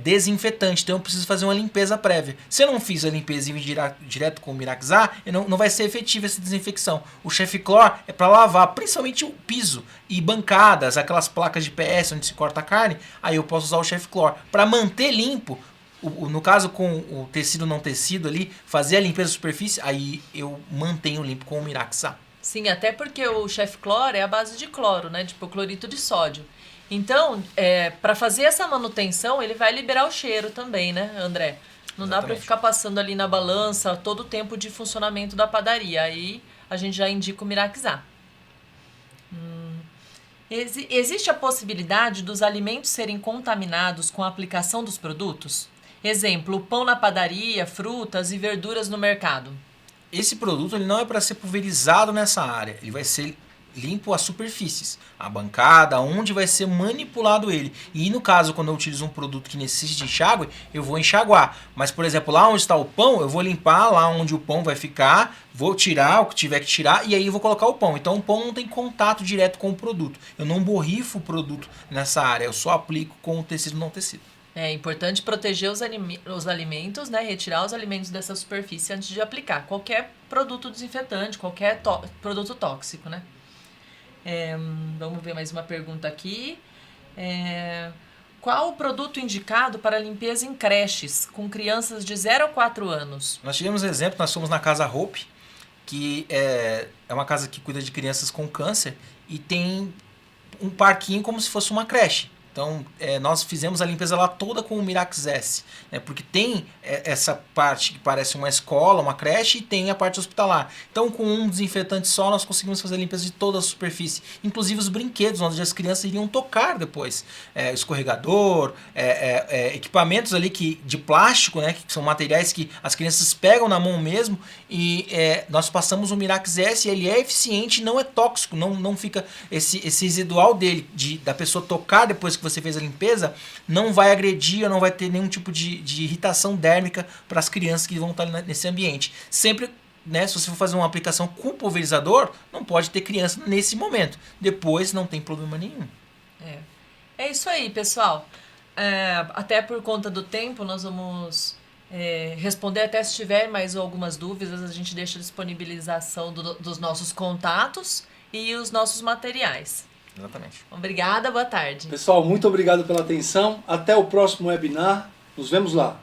desinfetante, então eu preciso fazer uma limpeza prévia. Se eu não fiz a limpeza e vir direto com o Mirax A, não vai ser efetiva essa desinfecção. O Chef Clor é para lavar, principalmente o piso e bancadas, aquelas placas de PS onde se corta a carne, aí eu posso usar o Chef Clor. Para manter limpo, no caso com o tecido não tecido ali, fazer a limpeza da superfície, aí eu mantenho limpo com o Mirax A. Sim, até porque o Chef Clor é a base de cloro, né? Tipo cloreto de sódio. Então, para fazer essa manutenção, ele vai liberar o cheiro também, né, André? Não dá para ficar passando ali na balança todo o tempo de funcionamento da padaria. Aí a gente já indica o Mirax A. Existe a possibilidade dos alimentos serem contaminados com a aplicação dos produtos? Exemplo, pão na padaria, frutas e verduras no mercado. Esse produto ele não é para ser pulverizado nessa área. Ele vai ser limpo as superfícies, a bancada, onde vai ser manipulado ele. E no caso, quando eu utilizo um produto que necessite de enxágue, eu vou enxaguar. Mas, por exemplo, lá onde está o pão, eu vou limpar lá onde o pão vai ficar, vou tirar o que tiver que tirar e aí eu vou colocar o pão. Então o pão não tem contato direto com o produto. Eu não borrifo o produto nessa área, eu só aplico com o tecido não tecido. É importante proteger os alimentos, né? Retirar os alimentos dessa superfície antes de aplicar qualquer produto desinfetante, qualquer produto tóxico, né? Vamos ver mais uma pergunta aqui. Qual o produto indicado para limpeza em creches com crianças de 0 a 4 anos? Nós tivemos exemplo, nós fomos na Casa Hope, que é uma casa que cuida de crianças com câncer e tem um parquinho como se fosse uma creche. Então, nós fizemos a limpeza lá toda com o Mirax S, né? Porque tem essa parte que parece uma escola, uma creche, e tem a parte hospitalar. Então, com um desinfetante só, nós conseguimos fazer a limpeza de toda a superfície, inclusive os brinquedos, onde as crianças iriam tocar depois. Escorregador, equipamentos ali de plástico, né? Que são materiais que as crianças pegam na mão mesmo, e nós passamos o Mirax S, e ele é eficiente, não é tóxico, não fica esse residual dele, da pessoa tocar depois que você fez a limpeza, não vai agredir ou não vai ter nenhum tipo de irritação dérmica para as crianças que vão estar nesse ambiente. Sempre, né, se você for fazer uma aplicação com pulverizador, não pode ter criança nesse momento. Depois não tem problema nenhum. É isso aí, pessoal. Até por conta do tempo, nós vamos responder, até se tiver mais algumas dúvidas, a gente deixa a disponibilização dos nossos contatos e os nossos materiais. Exatamente. Obrigada, boa tarde. Pessoal, muito obrigado pela atenção. Até o próximo webinar. Nos vemos lá.